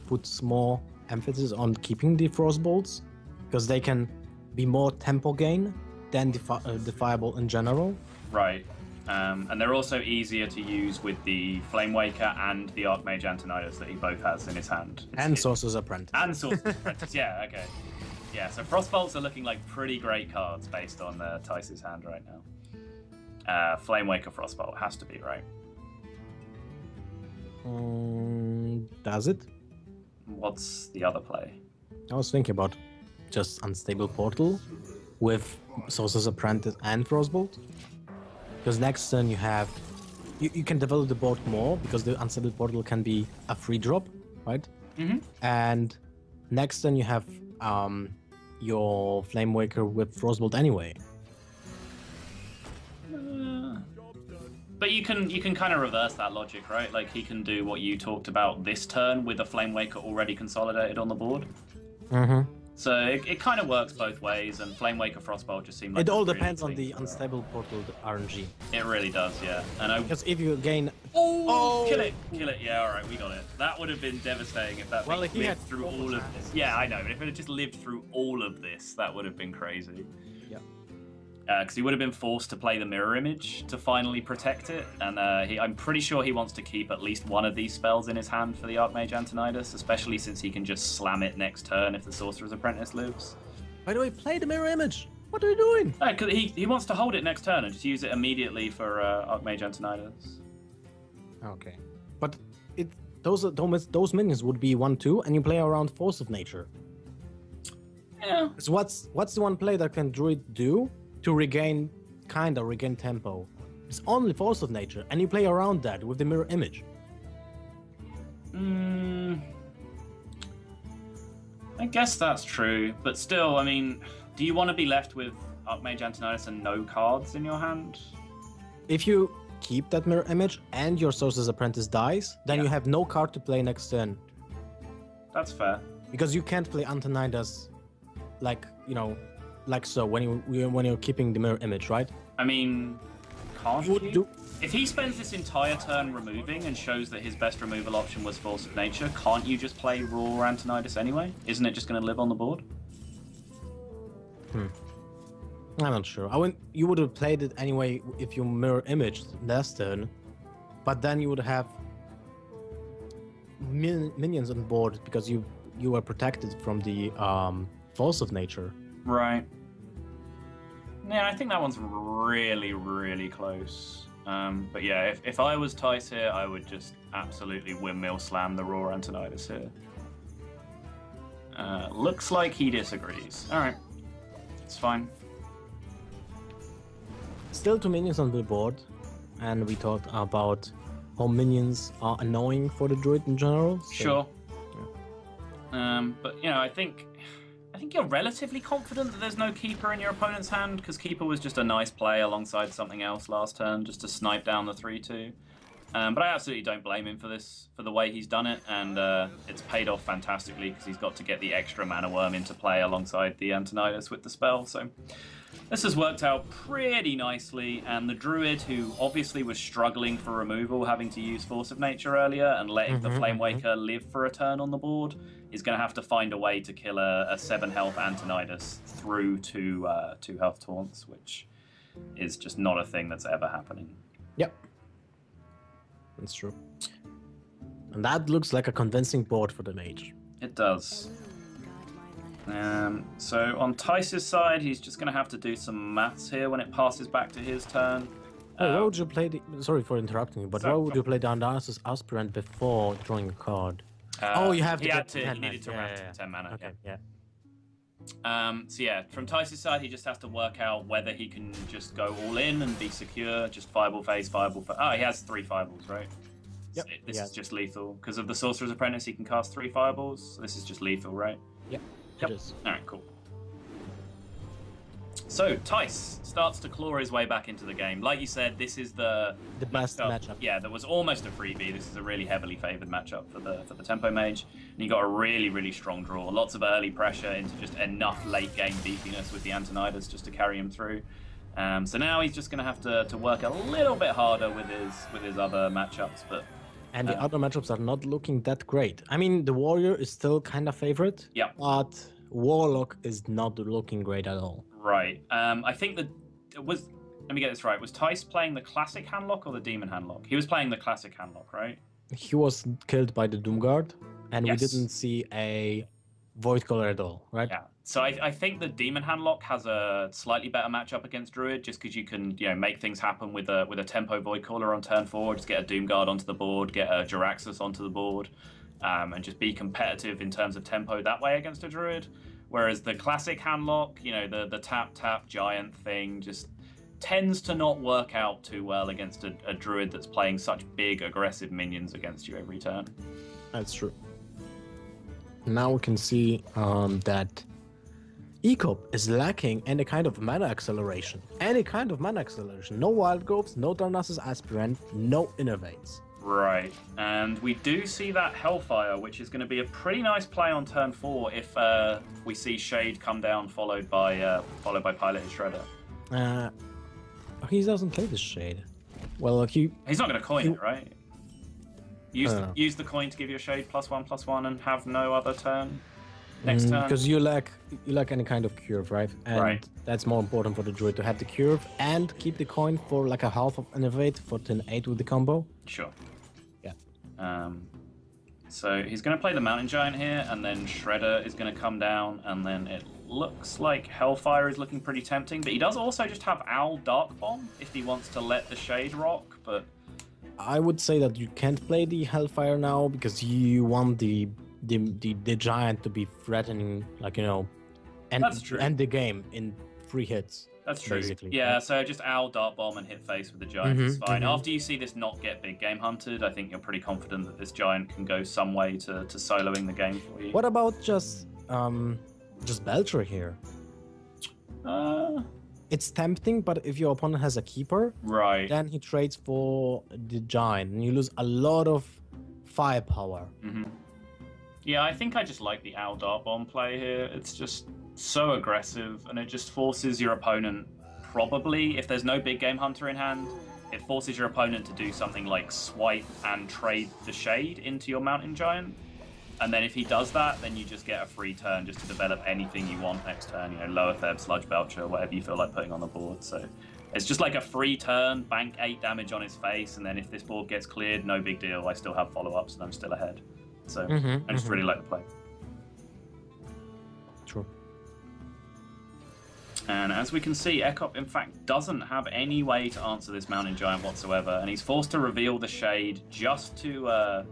puts more emphasis on keeping the frostbolts because they can be more tempo gain than the fireball in general. Right. And they're also easier to use with the Flamewaker and the Archmage Antonidas that he both has in his hand. And Sorcerer's Apprentice. And Sorcerer's Apprentice, yeah, okay. Yeah, so Frostbolts are looking like pretty great cards based on Thijs' hand right now. Flamewaker Frostbolt has to be, right? Does it? What's the other play? I was thinking about just Unstable Portal with Sorcerer's Apprentice and Frostbolt. Because next turn you have... You can develop the board more, because the Unstable Portal can be a free drop, right? And next turn you have your Flamewaker with Frostbolt anyway. But you can kind of reverse that logic, right? Like, he can do what you talked about this turn with a Flamewaker already consolidated on the board. So it kind of works both ways, and Flamewaker Frostbolt just seemed like... It all depends on the Unstable Portal RNG. It really does, yeah. Because if you gain... Oh! Kill it! Yeah, alright, we got it. That would have been devastating if that lived through all of this. Yeah, I know, but if it had just lived through all of this, that would have been crazy. Yeah. Because he would have been forced to play the Mirror Image to finally protect it, and I'm pretty sure he wants to keep at least one of these spells in his hand for the Archmage Antonidas, especially since he can just slam it next turn if the Sorcerer's Apprentice lives. Why do I play the Mirror Image? What are you doing? Because he wants to hold it next turn and just use it immediately for Archmage Antonidas. Okay. But those minions would be 1/2, and you play around Force of Nature. Yeah. So what's the one play that can Druid do to regain tempo? It's only Force of Nature, and you play around that with the Mirror Image. I guess that's true, but still, I mean, do you want to be left with Archmage Antonidas and no cards in your hand? If you keep that Mirror Image and your Sorcerer's Apprentice dies, then you have no card to play next turn. That's fair. Because you can't play Antonidas like so when you're keeping the Mirror Image, right? I mean, can't you? If he spends this entire turn removing and shows that his best removal option was Force of Nature, can't you just play Raw Antonidas anyway? Isn't it just going to live on the board? I'm not sure. You would have played it anyway if you Mirror Imaged last turn, but then you would have minions on board because you were protected from the Force of Nature. Right. Yeah, I think that one's really, really close. But yeah, if I was Thijs here, I would just absolutely windmill slam the Raw Antonidas here. Looks like he disagrees. Alright. It's fine. Still 2 minions on the board, and we talked about how minions are annoying for the Druid in general. So, sure. Yeah. But, I think you're relatively confident that there's no Keeper in your opponent's hand, because Keeper was just a nice play alongside something else last turn, just to snipe down the 3/2. But I absolutely don't blame him for the way he's done it, and it's paid off fantastically, because he's got to get the extra Mana Worm into play alongside the Antonidas with the spell, so this has worked out pretty nicely, and the Druid, who obviously was struggling for removal, having to use Force of Nature earlier, and letting the Flamewaker live for a turn on the board, is going to have to find a way to kill a 7 health Antonidas through 2 health taunts, which is just not a thing that's ever happening. Yep. That's true. And that looks like a convincing board for the mage. It does. So on Thijs' side, he's just going to have to do some maths here when it passes back to his turn. Why would you play sorry for interrupting you, but why would you play Dandaris' Aspirant before drawing a card? You have to he needed to ramp to 10 mana. Okay, yeah. So yeah, from Thijs' side, he just has to work out whether he can just go all in and be secure, just fireball phase, fireball phase. Oh, he has 3 fireballs, right? Yep. So this is just lethal. Because of the Sorcerer's Apprentice, he can cast 3 fireballs. So this is just lethal, right? Yep. Yep. It is. Alright, cool. So, Thijs starts to claw his way back into the game. Like you said, this is the best matchup. Yeah, that was almost a freebie. This is a really heavily favoured matchup for the Tempo Mage. And you got a really, really strong draw. Lots of early pressure into just enough late game beefiness with the Antonidas just to carry him through. So now he's just going to have to work a little bit harder with his other matchups. And the other matchups are not looking that great. I mean, the Warrior is still kind of favorite. Yeah. But Warlock is not looking great at all. Right. I think let me get this right. Was Thijs playing the classic handlock or the demon handlock? He was playing the classic handlock, right? He was killed by the Doomguard, and Yes. we didn't see a Void Caller at all, right? Yeah. So I think the demon handlock has a slightly better matchup against Druid, just because you can make things happen with a tempo Void Caller on turn 4, just get a Doomguard onto the board, get a Jaraxxus onto the board, and just be competitive in terms of tempo that way against a Druid. Whereas the classic handlock, the tap giant thing just tends to not work out too well against a Druid that's playing such big aggressive minions against you every turn. That's true. Now we can see that Ek0p is lacking any kind of mana acceleration. No Wild Growths, no Darnassus Aspirant, no Innervates. Right, and we do see that Hellfire, which is going to be a pretty nice play on turn 4 if we see Shade come down, followed by Piloted Shredder. He doesn't play the Shade. Well, he's not going to coin it, right? Use the coin to give you a Shade +1/+1 and have no other turn next turn. Because you lack any kind of curve, right? And that's more important for the Druid to have the curve and keep the coin for like a half of Innervate for turn 8 with the combo. Sure. Yeah. So he's going to play the Mountain Giant here, and then Shredder is going to come down, and then it looks like Hellfire is looking pretty tempting, but he does also just have Owl Dark Bomb if he wants to let the Shade rock, but... I would say that you can't play the Hellfire now because you want the Giant to be threatening, end the game in 3 hits. That's true. Basically. Yeah, so just Owl, Dart Bomb, and hit face with the Giant is fine. After you see this not get big game hunted, I think you're pretty confident that this Giant can go some way to soloing the game for you. What about just Belcher here? It's tempting, but if your opponent has a Keeper, then he trades for the Giant, and you lose a lot of firepower. Yeah, I think I just like the Owl Dart Bomb play here. It's just so aggressive, and it just forces your opponent, probably, if there's no big game hunter in hand, it forces your opponent to do something like swipe and trade the Shade into your Mountain Giant. And then if he does that, then you just get a free turn just to develop anything you want next turn, Lower Theb, Sludge Belcher, whatever you feel like putting on the board. So it's just like a free turn, bank 8 damage on his face, and then if this board gets cleared, no big deal. I still have follow-ups and I'm still ahead. So I just really like the play. True. And as we can see, Ek0p, in fact, doesn't have any way to answer this Mountain Giant whatsoever, and he's forced to reveal the Shade just to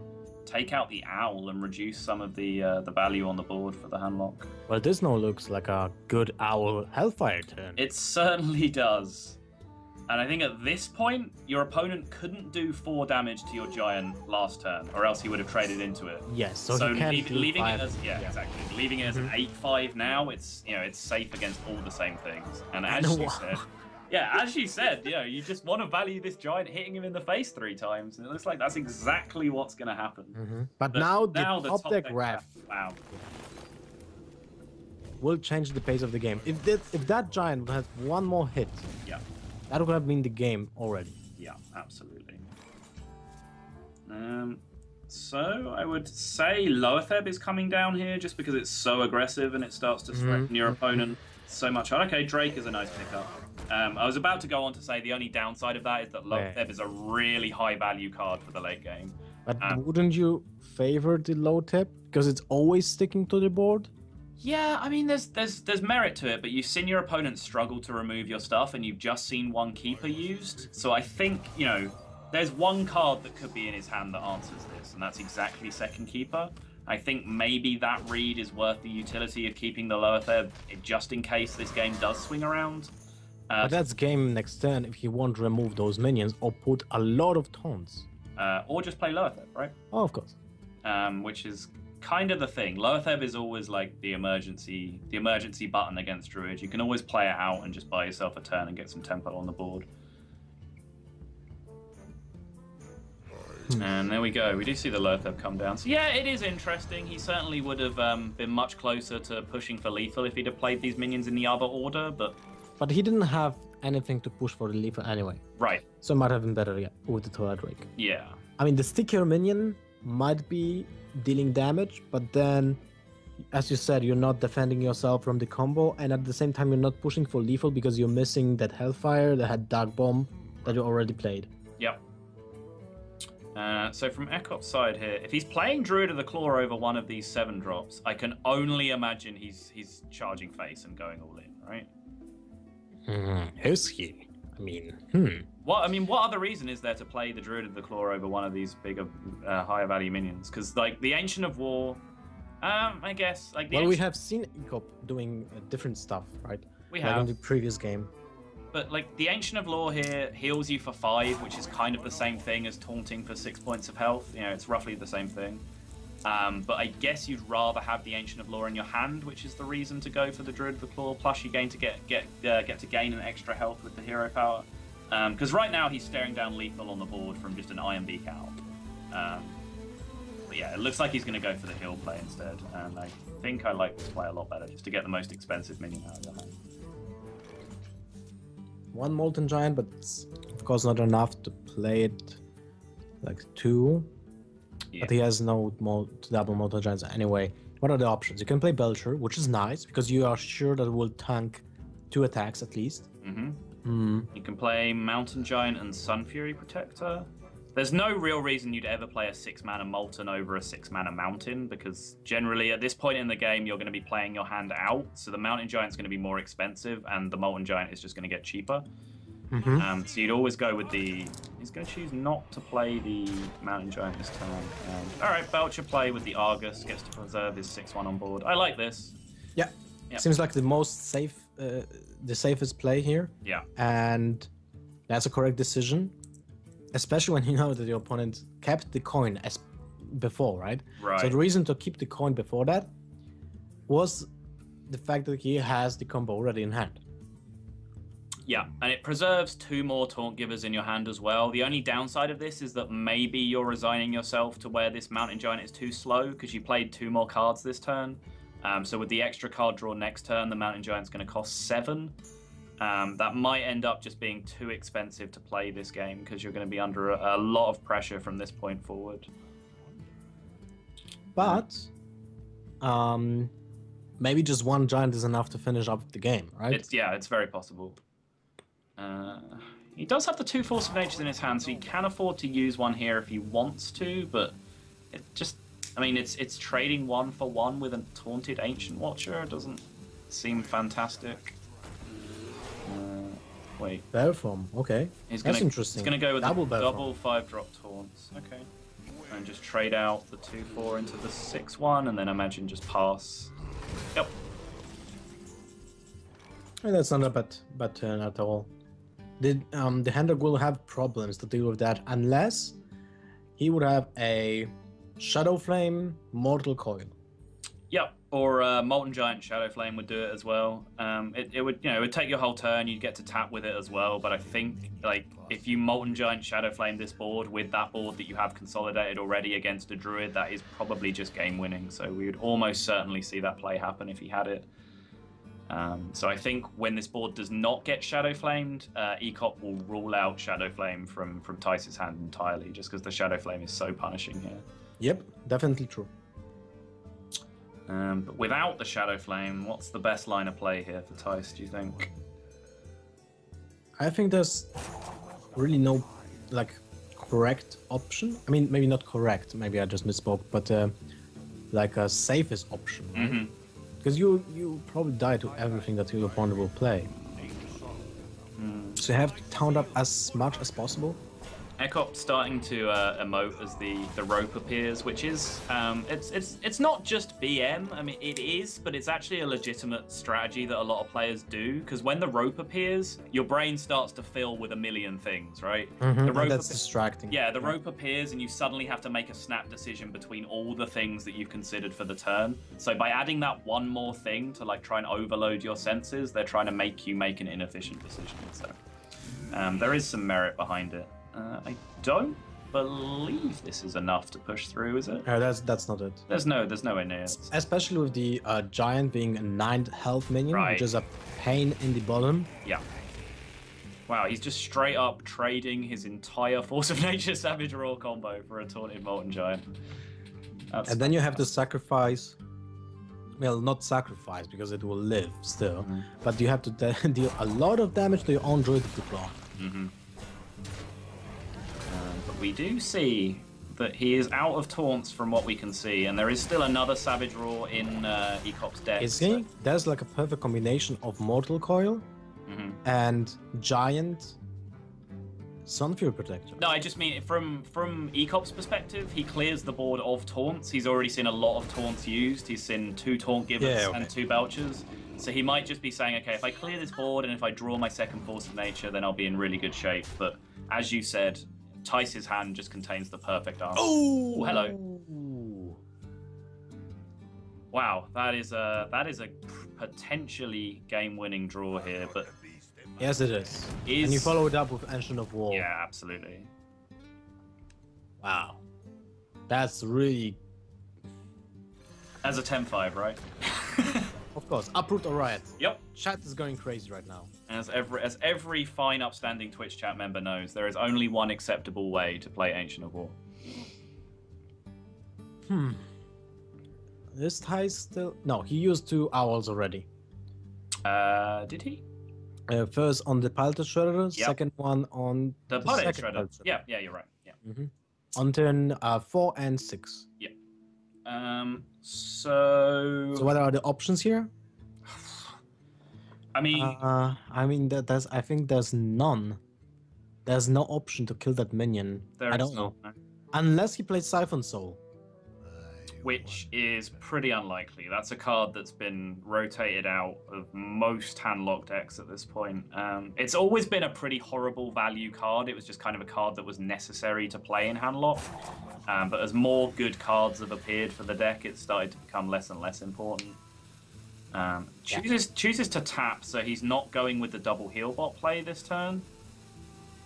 take out the Owl and reduce some of the value on the board for the handlock. Well, this now looks like a good Owl Hellfire turn. It certainly does. And I think at this point, your opponent couldn't do 4 damage to your Giant last turn, or else he would have traded into it. Yes, so he can't leaving it as exactly. Leaving it as an 8/5 now, it's it's safe against all the same things. And as you said, you just want to value this Giant hitting him in the face 3 times, and it looks like that's exactly what's going to happen. But now the top deck Wrath will change the pace of the game. If that Giant has one more hit, that would have been the game already. Yeah, absolutely. So I would say Lower Theb is coming down here just because it's so aggressive and it starts to threaten your opponent so much. Okay, Drake is a nice pickup. I was about to go on to say the only downside of that is that Lower Theb is a really high value card for the late game. But wouldn't you favor the Low Theb because it's always sticking to the board? Yeah, I mean, there's merit to it, but you've seen your opponent struggle to remove your stuff, and you've just seen one Keeper used. So I think, there's one card that could be in his hand that answers this, and that's exactly Second Keeper. I think maybe that read is worth the utility of keeping the lower third just in case this game does swing around. But that's game next turn if you want to remove those minions or put a lot of taunts. Or just play lower third, right? Oh, of course. Which is kind of the thing. Lower third is always like the emergency button against Druid. You can always play it out and just buy yourself a turn and get some tempo on the board. And there we go. We do see the Lothar come down. So yeah, it is interesting. He certainly would have been much closer to pushing for lethal if he'd have played these minions in the other order, but... But he didn't have anything to push for the lethal anyway. Right. So it might have been better with the Torah Drake. Yeah. I mean, the stickier minion might be dealing damage, but then, as you said, you're not defending yourself from the combo, and at the same time, you're not pushing for lethal because you're missing that Hellfire, that Dark Bomb that you already played. Yep. So from Ek0p's side here, if he's playing Druid of the Claw over one of these 7 drops, I can only imagine he's charging face and going all in, right? Is he? I mean, What other reason is there to play the Druid of the Claw over one of these bigger, higher value minions? Because like the Ancient of War, I guess like. We have seen Ek0p doing different stuff, right? We like have in the previous game. But like the Ancient of Law here heals you for 5, which is kind of the same thing as taunting for 6 points of health. You know, it's roughly the same thing. But I guess you'd rather have the Ancient of Law in your hand, which is the reason to go for the Druid of the Claw. Plus, you gain to get to gain an extra health with the hero power. Because right now he's staring down lethal on the board from just an Iron Beak out. But yeah, it looks like he's going to go for the heal play instead. And I think I like this play a lot better, just to get the most expensive minion out of your hand. One Molten Giant, but it's of course not enough to play it like 2. Yeah. But he has no double Molten Giants anyway. What are the options? You can play Belcher, which is nice because you are sure that it will tank 2 attacks at least. You can play Mountain Giant and Sun Fury Protector. There's no real reason you'd ever play a 6-mana Molten over a 6-mana Mountain, because generally at this point in the game you're going to be playing your hand out, so the Mountain Giant's going to be more expensive and the Molten Giant is just going to get cheaper. So you'd always go with the... He's going to choose not to play the Mountain Giant this time. Alright, Belcher play with the Argus, gets to preserve his 6-1 on board. I like this. Yeah. Yep. Seems like the most safe, the safest play here. Yeah. And that's a correct decision. Especially when you know that your opponent kept the coin as before, right? Right. So the reason to keep the coin before that was the fact that he has the combo already in hand. Yeah, and it preserves 2 more Taunt Givers in your hand as well. The only downside of this is that maybe you're resigning yourself to where this Mountain Giant is too slow because you played 2 more cards this turn. So with the extra card draw next turn, the Mountain Giant's going to cost 7. That might end up just being too expensive to play this game because you're going to be under a lot of pressure from this point forward. But maybe just 1 giant is enough to finish up the game, right? It's very possible. He does have the 2 Force of Natures in his hand, so he can afford to use 1 here if he wants to, but it just... I mean, it's trading 1 for 1 with a Taunted Ancient Watcher. It doesn't seem fantastic. Wait. Bearform, okay. That's interesting. He's going to go with double 5-drop taunts. Okay. And just trade out the 2/4 into the 6/1, and then imagine just pass. Yep. And that's not a bad turn at all. The Handog will have problems to deal with that unless he would have a Shadow Flame Mortal Coil. Yep, or Molten Giant Shadow Flame would do it as well. It would, it would take your whole turn. You'd get to tap with it as well. But I think like if you Molten Giant Shadow Flame this board with that board that you have consolidated already against a Druid, that is probably just game winning. So we would almost certainly see that play happen if he had it. So I think when this board does not get Shadow Flamed, Ek0p will rule out Shadow Flame from Thijs' hand entirely, just because the Shadow Flame is so punishing here. Yep, definitely true. But without the Shadow Flame, what's the best line of play here for Thijs, do you think? I think there's really no correct option. I mean, maybe not correct, maybe I just misspoke, but like a safest option, right? Because you probably die to everything that your opponent will play. So you have to taunt up as much as possible. Ek0p starting to emote as the rope appears, which is it's not just BM. I mean, it is, but it's actually a legitimate strategy that a lot of players do. Because when the rope appears, your brain starts to fill with a million things, right? Mm-hmm. The rope that's distracting. Yeah, the rope appears, and you suddenly have to make a snap decision between all the things that you've considered for the turn. So by adding that one more thing to like try and overload your senses, they're trying to make you make an inefficient decision. So there is some merit behind it. I don't believe this is enough to push through, is it? That's not it. There's nowhere near. Especially with the giant being a 9th health minion, Right. which is a pain in the bottom. Yeah. Wow, he's just straight up trading his entire Force of Nature Savage Roar combo for a Taunted Molten Giant. And then you have to sacrifice. Well, not sacrifice because it will live still, but you have to deal a lot of damage to your own Druid of the Claw. Mm-hmm. But we do see that he is out of taunts from what we can see, and there is still another Savage Roar in Ek0p's deck. Is he? There's like a perfect combination of Mortal Coil and Giant Sunfury Protector. No, I just mean from Ek0p's perspective, he clears the board of taunts. He's already seen a lot of taunts used. He's seen 2 Taunt Givers and 2 Belchers. So he might just be saying, okay, if I clear this board and if I draw my second Force of Nature, then I'll be in really good shape. But as you said, Thijs' hand just contains the perfect answer. Oh, hello. Wow, that is a potentially game-winning draw here, but yes, it is. And you follow it up with Ancient of War. Yeah, absolutely. Wow, that's really. As a 10-5, right? Of course, Uproot or Riot. Yep. Chat is going crazy right now. As every fine, upstanding Twitch chat member knows, there is only one acceptable way to play Ancient of War. Is Thijs still? No, he used 2 owls already. Did he? First on the Palette Shredder, second one on the Palette Shredder. Yeah, you're right. Yeah. On turn 4 and 6. Yeah. So what are the options here? I mean, I think there's none. There's no option to kill that minion. I don't know. No. Unless he plays Siphon Soul. Which is pretty unlikely. That's a card that's been rotated out of most hand-locked decks at this point. It's always been a pretty horrible value card. It was just kind of a card that was necessary to play in hand-lock. But as more good cards have appeared for the deck, it's started to become less and less important. Chooses to tap, so he's not going with the double heal bot play this turn.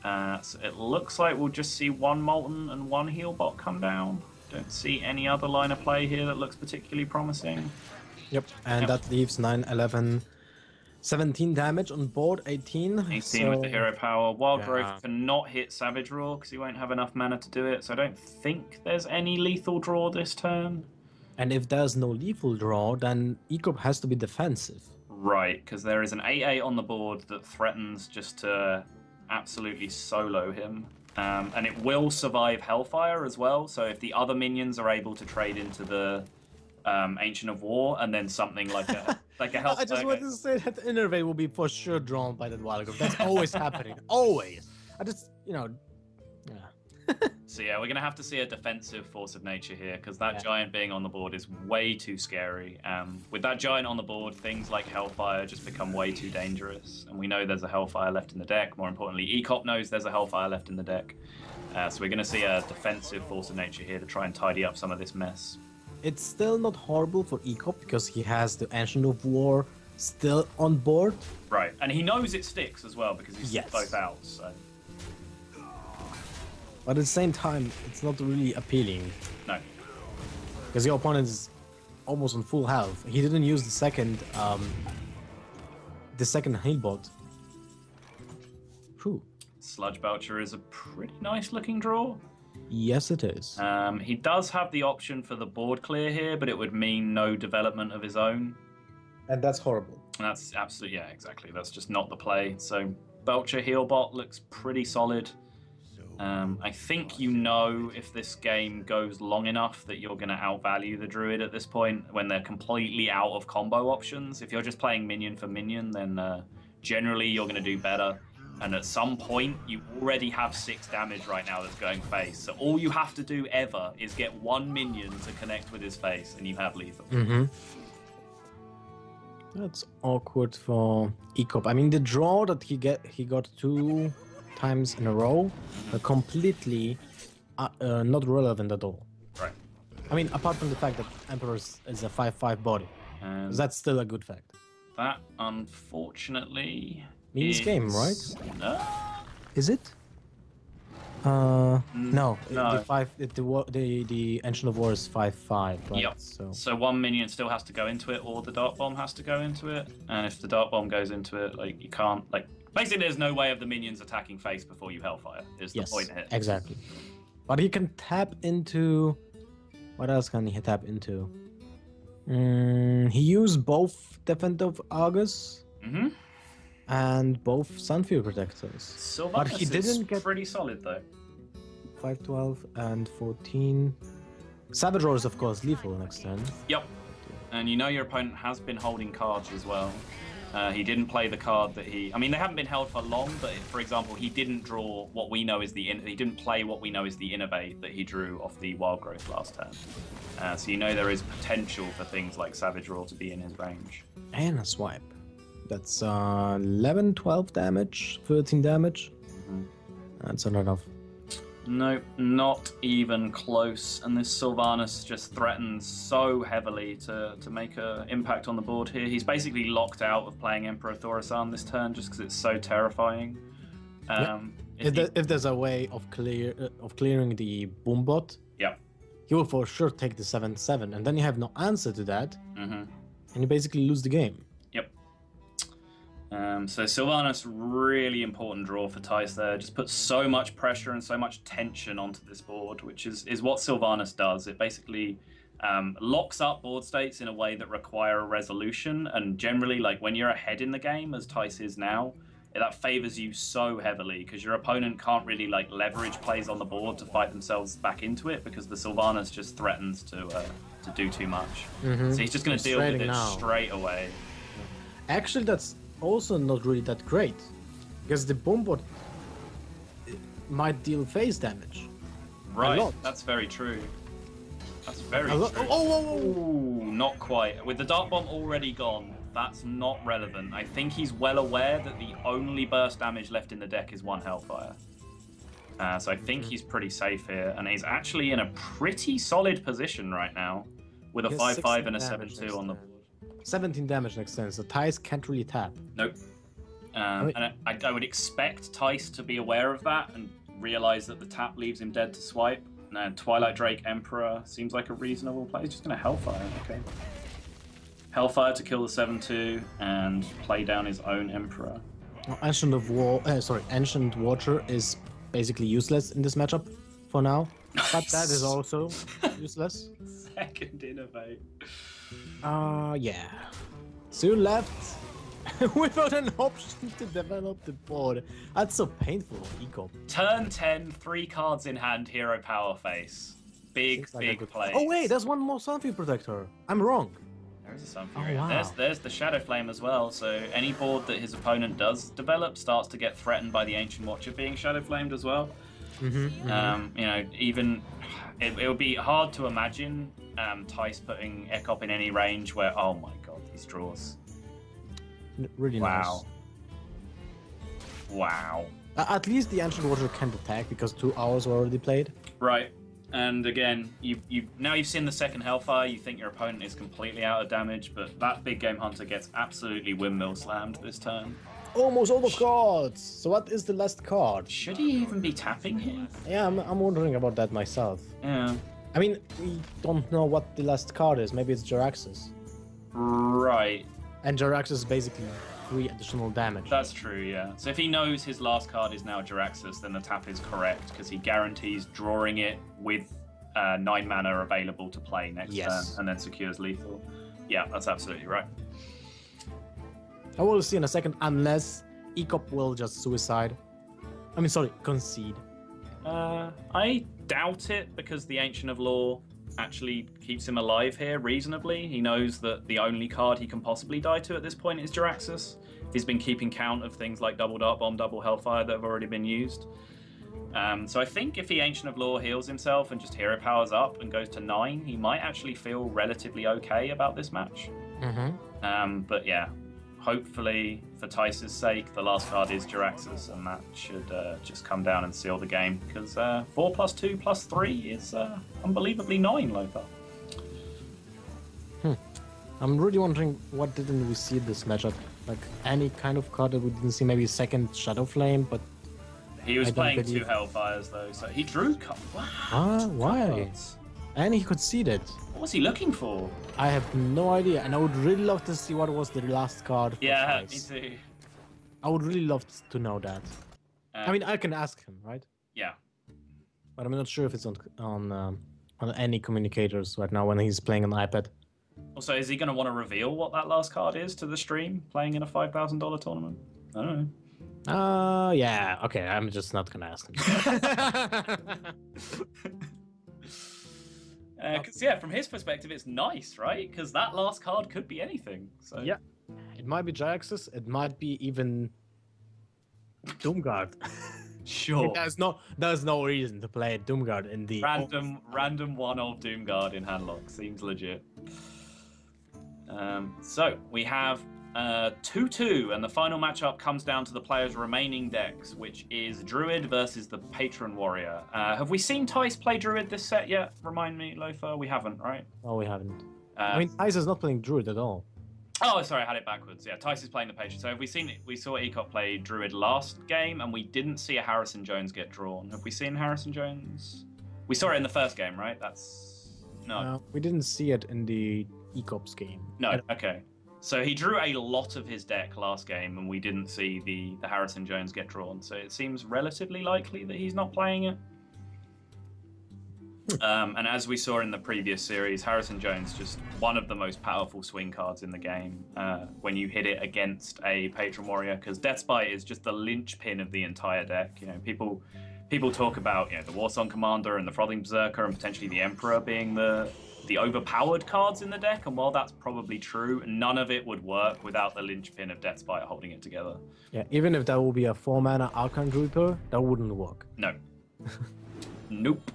So it looks like we'll just see 1 Molten and 1 heal bot come down. Don't see any other line of play here that looks particularly promising. Yep, and that leaves 9, 11, 17 damage on board, 18. 18 with the hero power. Wild Growth cannot hit Savage Roar because he won't have enough mana to do it, so I don't think there's any lethal draw this turn. And if there's no lethal draw, then Ek0p has to be defensive. Right, because there is an 8/8 on the board that threatens just to absolutely solo him. And it will survive Hellfire as well, so if the other minions are able to trade into the Ancient of War, and then something like a Hellfire... I just wanted to say that Innervate will be for sure drawn by that Wild Growth. That's always happening. Always. I just, yeah. So yeah, we're going to have to see a defensive Force of Nature here, because that giant being on the board is way too scary. With that giant on the board, things like Hellfire just become way too dangerous. And we know there's a Hellfire left in the deck. More importantly, Ek0p knows there's a Hellfire left in the deck. So we're going to see a defensive Force of Nature here to try and tidy up some of this mess. It's still not horrible for Ek0p because he has the Ancient of War still on board. Right, and he knows it sticks as well because he's both out. So. But at the same time, it's not really appealing. No. Because your opponent is almost on full health. He didn't use the second heal bot. Whew. Sludge Belcher is a pretty nice looking draw. Yes, it is. He does have the option for the board clear here, but it would mean no development of his own. And that's horrible. And that's absolutely, yeah, exactly. That's just not the play. So Belcher heal bot looks pretty solid. I think you know if this game goes long enough that you're going to outvalue the Druid at this point when they're completely out of combo options. If you're just playing minion for minion, then generally you're going to do better. And at some point, you already have 6 damage right now that's going face. So all you have to do ever is get 1 minion to connect with his face, and you have lethal. That's awkward for Ek0p. I mean, the draw that he got 2 times in a row are completely not relevant at all. Right. I mean, apart from the fact that Emperor is a 5/5 body. That's still a good fact. That, unfortunately... means game, right? No. Is it? No. No. The Ancient of War is 5/5. Right? Yep. So 1 minion still has to go into it, or the Dart Bomb has to go into it. And if the Dart Bomb goes into it, like, you can't, like, basically there's no way of the minions attacking face before you Hellfire, is the point here. Exactly. But he can tap into... what else can he tap into? He used both Defender Argus and both Sunfield Protectors. But he didn't get pretty solid though. 5, 12, and 14. Savage Roar is of course lethal next turn. Yep. And you know your opponent has been holding cards as well. He didn't play the card that he... I mean, they haven't been held for long, but for example, he didn't draw what we know is the... He didn't play what we know is the Innovate that he drew off the Wild Growth last turn. So you know there is potential for things like Savage Roar to be in his range. And a swipe. That's 11, 12 damage, 13 damage. That's not enough. No, not even close. And this Sylvanas just threatens so heavily to make an impact on the board here. He's basically locked out of playing Emperor Thaurissan this turn just because it's so terrifying. If there's a way of clearing the Boombot, he will for sure take the 7/7, and then you have no answer to that, and you basically lose the game. So Sylvanas, really important draw for Thijs there. Just puts so much pressure and so much tension onto this board, which is what Sylvanas does. It basically locks up board states in a way that require a resolution. And generally, like when you're ahead in the game, as Thijs is now, that favors you so heavily because your opponent can't really like leverage plays on the board to fight themselves back into it because the Sylvanas just threatens to do too much. So he's just going to deal with it straight away. Actually, that's also not really that great because the Boombot might deal phase damage. Right, that's very true. That's very true. Ooh, not quite. With the Dart Bomb already gone, that's not relevant. I think he's well aware that the only burst damage left in the deck is 1 Hellfire. So I think he's pretty safe here, and he's actually in a pretty solid position right now with a 5/5 and a 7/2 on the board. 17 damage next turn, so Thijs can't really tap. Nope. And I would expect Thijs to be aware of that and realize that the tap leaves him dead to swipe. And Twilight Drake Emperor seems like a reasonable play. He's just going to Hellfire, okay. Hellfire to kill the 7/2 and play down his own Emperor. Ancient Water is basically useless in this matchup for now. But that is also useless. Second Innovate. Yeah. Soon left without an option to develop the board. That's so painful, Ek0p. Turn 10, 3 cards in hand, Hero Power Face. Big play. Oh wait, there's one more Sunfield Protector. I'm wrong. There is a Sunfury. Oh, wow. There's the Shadow Flame as well, so any board that his opponent does develop starts to get threatened by the Ancient Watcher being Shadow Flamed as well. You know, even it would be hard to imagine Thijs putting Ek0p in any range where, oh my god, these draws. Really nice. Wow. At least the Ancient Water can't attack because 2 hours were already played. Right. And again, now you've seen the second Hellfire, you think your opponent is completely out of damage, but that Big Game Hunter gets absolutely windmill slammed this turn. Almost all the cards! So what is the last card? Should he even be tapping here? Yeah, I'm wondering about that myself. Yeah. I mean, we don't know what the last card is. Maybe it's Jaraxxus. Right. And Jaraxxus is basically 3 additional damage. That's true, yeah. So if he knows his last card is now Jaraxxus, then the tap is correct, because he guarantees drawing it with 9 mana available to play next turn, and then secures lethal. Yeah, that's absolutely right. I will see in a second, unless Ek0p will just suicide. I mean, sorry, concede. I doubt it, because the Ancient of Law actually keeps him alive here reasonably. He knows that the only card he can possibly die to at this point is Jaraxxus. He's been keeping count of things like double Dart Bomb, double Hellfire that have already been used. So I think if he Ancient of Law heals himself and just hero powers up and goes to 9, he might actually feel relatively okay about this match. But yeah, hopefully for Thijs' sake, the last card is Jiraxxus, and that should just come down and seal the game, because 4 + 2 + 3 is unbelievably 9, Lothar. I'm really wondering what didn't we see this matchup? Like any kind of card that we didn't see, maybe a second Shadow Flame, but he was playing 2 Hellfires though, so he drew. Wow. Why? Cards. And he conceded. What was he looking for? I have no idea, and I would really love to see what was the last card. For yeah, Thijs. me too. I would really love to know that. I mean, I can ask him, right? Yeah. But I'm not sure if it's on any communicators right now when he's playing on iPad. Also, is he going to want to reveal what that last card is to the stream, playing in a $5,000 tournament? I don't know. Yeah. Okay, I'm just not gonna ask him. Because yeah, from his perspective, it's nice, right? Because that last card could be anything. So yeah, it might be Jiraxxus. It might be even Doomguard. Sure. There's no reason to play Doomguard in the random one of Doomguard in handlock seems legit. So we have 2-2, and the final matchup comes down to the players' remaining decks, which is Druid versus the Patron Warrior. Have we seen Thijs play Druid this set yet? Remind me, Lothar. We haven't, right? No, we haven't. I mean, Thijs is not playing Druid at all. Oh, sorry, I had it backwards. Yeah, Thijs is playing the Patron. So have we seen it? We saw Ek0p play Druid last game, and we didn't see a Harrison Jones get drawn. Have we seen Harrison Jones? We saw it in the first game, right? No. We didn't see it in the Ek0p's game. No, okay. So he drew a lot of his deck last game, and we didn't see the Harrison Jones get drawn. So it seems relatively likely that he's not playing it. And as we saw in the previous series, Harrison Jones just one of the most powerful swing cards in the game when you hit it against a Patron Warrior, because Deathspite is just the linchpin of the entire deck. You know, people talk about the Warsong Commander and the Frothing Berserker and potentially the Emperor being the overpowered cards in the deck, and while that's probably true, none of it would work without the linchpin of Deathspite holding it together. Yeah, even if that would be a 4-mana Archon Reaper, that wouldn't work. No. Nope.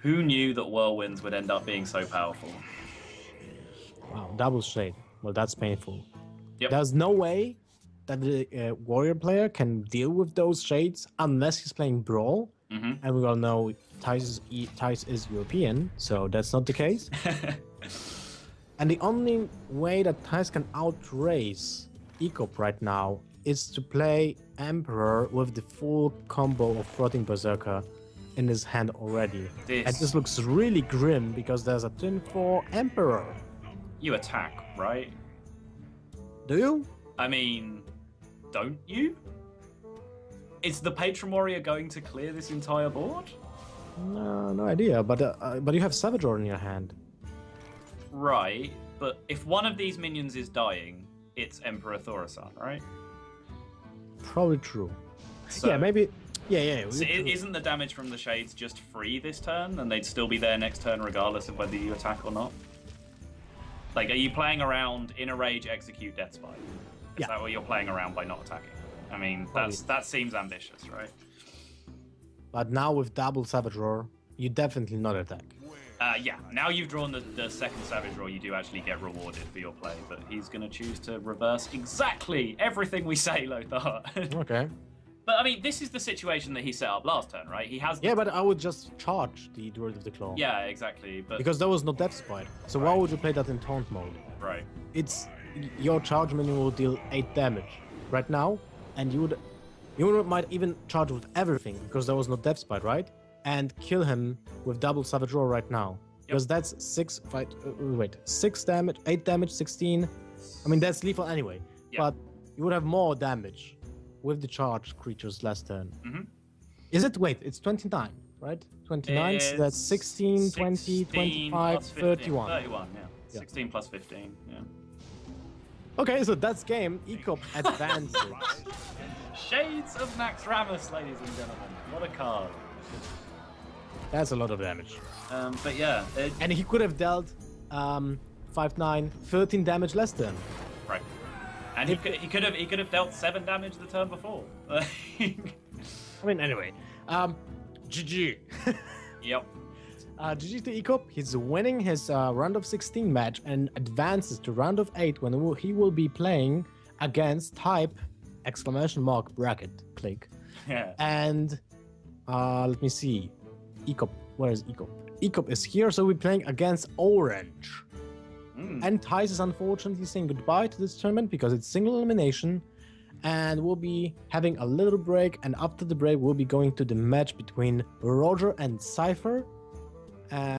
Who knew that Whirlwinds would end up being so powerful? Wow, double shade. Well, that's painful. Yep. There's no way that the warrior player can deal with those shades unless he's playing Brawl. And we all know Thijs is European, so that's not the case. And the only way that Thijs can outrace Ek0p right now is to play Emperor with the full combo of Frothing Berserker in his hand already. And this looks really grim because there's a Twin 4 Emperor. You attack, right? Do you? I mean, don't you? Is the Patron Warrior going to clear this entire board? No idea. But you have Savage Roar in your hand. Right, but if one of these minions is dying, it's Emperor Thaurissan, right? Probably true. So, yeah, maybe. Yeah. So isn't the damage from the Shades just free this turn, and they'd still be there next turn regardless of whether you attack or not? Like, are you playing around in a rage, execute Deathspite? Is that what you're playing around by not attacking? I mean, that seems ambitious, right? But now with double Savage Roar, you definitely not attack. Yeah, now you've drawn the second Savage Roar, you do actually get rewarded for your play, but he's going to choose to reverse exactly everything we say, Lothar. Okay. But I mean, this is the situation that he set up last turn, right? He has. Yeah, but I would just charge the Druid of the Claw. Yeah, exactly. But because there was no Deathspite, so why would you play that in taunt mode? Right. It's your charge minion will deal 8 damage right now, and you might even charge with everything because there was no Deathspite, right? And kill him with double Savage Roar right now, because that's 6 damage, 8 damage, 16. I mean that's lethal anyway, but you would have more damage with the charged creatures last turn. Is it? Wait, it's 29, right? 29, so that's 16, 20, 25, 31. 31, yeah. 16 plus 15, yeah. Okay, so that's game. Ek0p advances. Shades of Naxxramas, ladies and gentlemen. What a card. That's a lot of damage. But yeah. And he could have dealt 5, 9, 13 damage last turn. Right. And he could have dealt 7 damage the turn before. I mean, anyway, GG. Yep. GG to Ek0p. He's winning his round of 16 match and advances to round of 8 when he will be playing against type ! Bracket click. Yeah. And let me see. Ek0p. Where is Ek0p? Ek0p is here, so we're playing against Orange. And Thijs is unfortunately saying goodbye to this tournament because it's single elimination. And we'll be having a little break. And after the break, we'll be going to the match between Roger and Cypher. And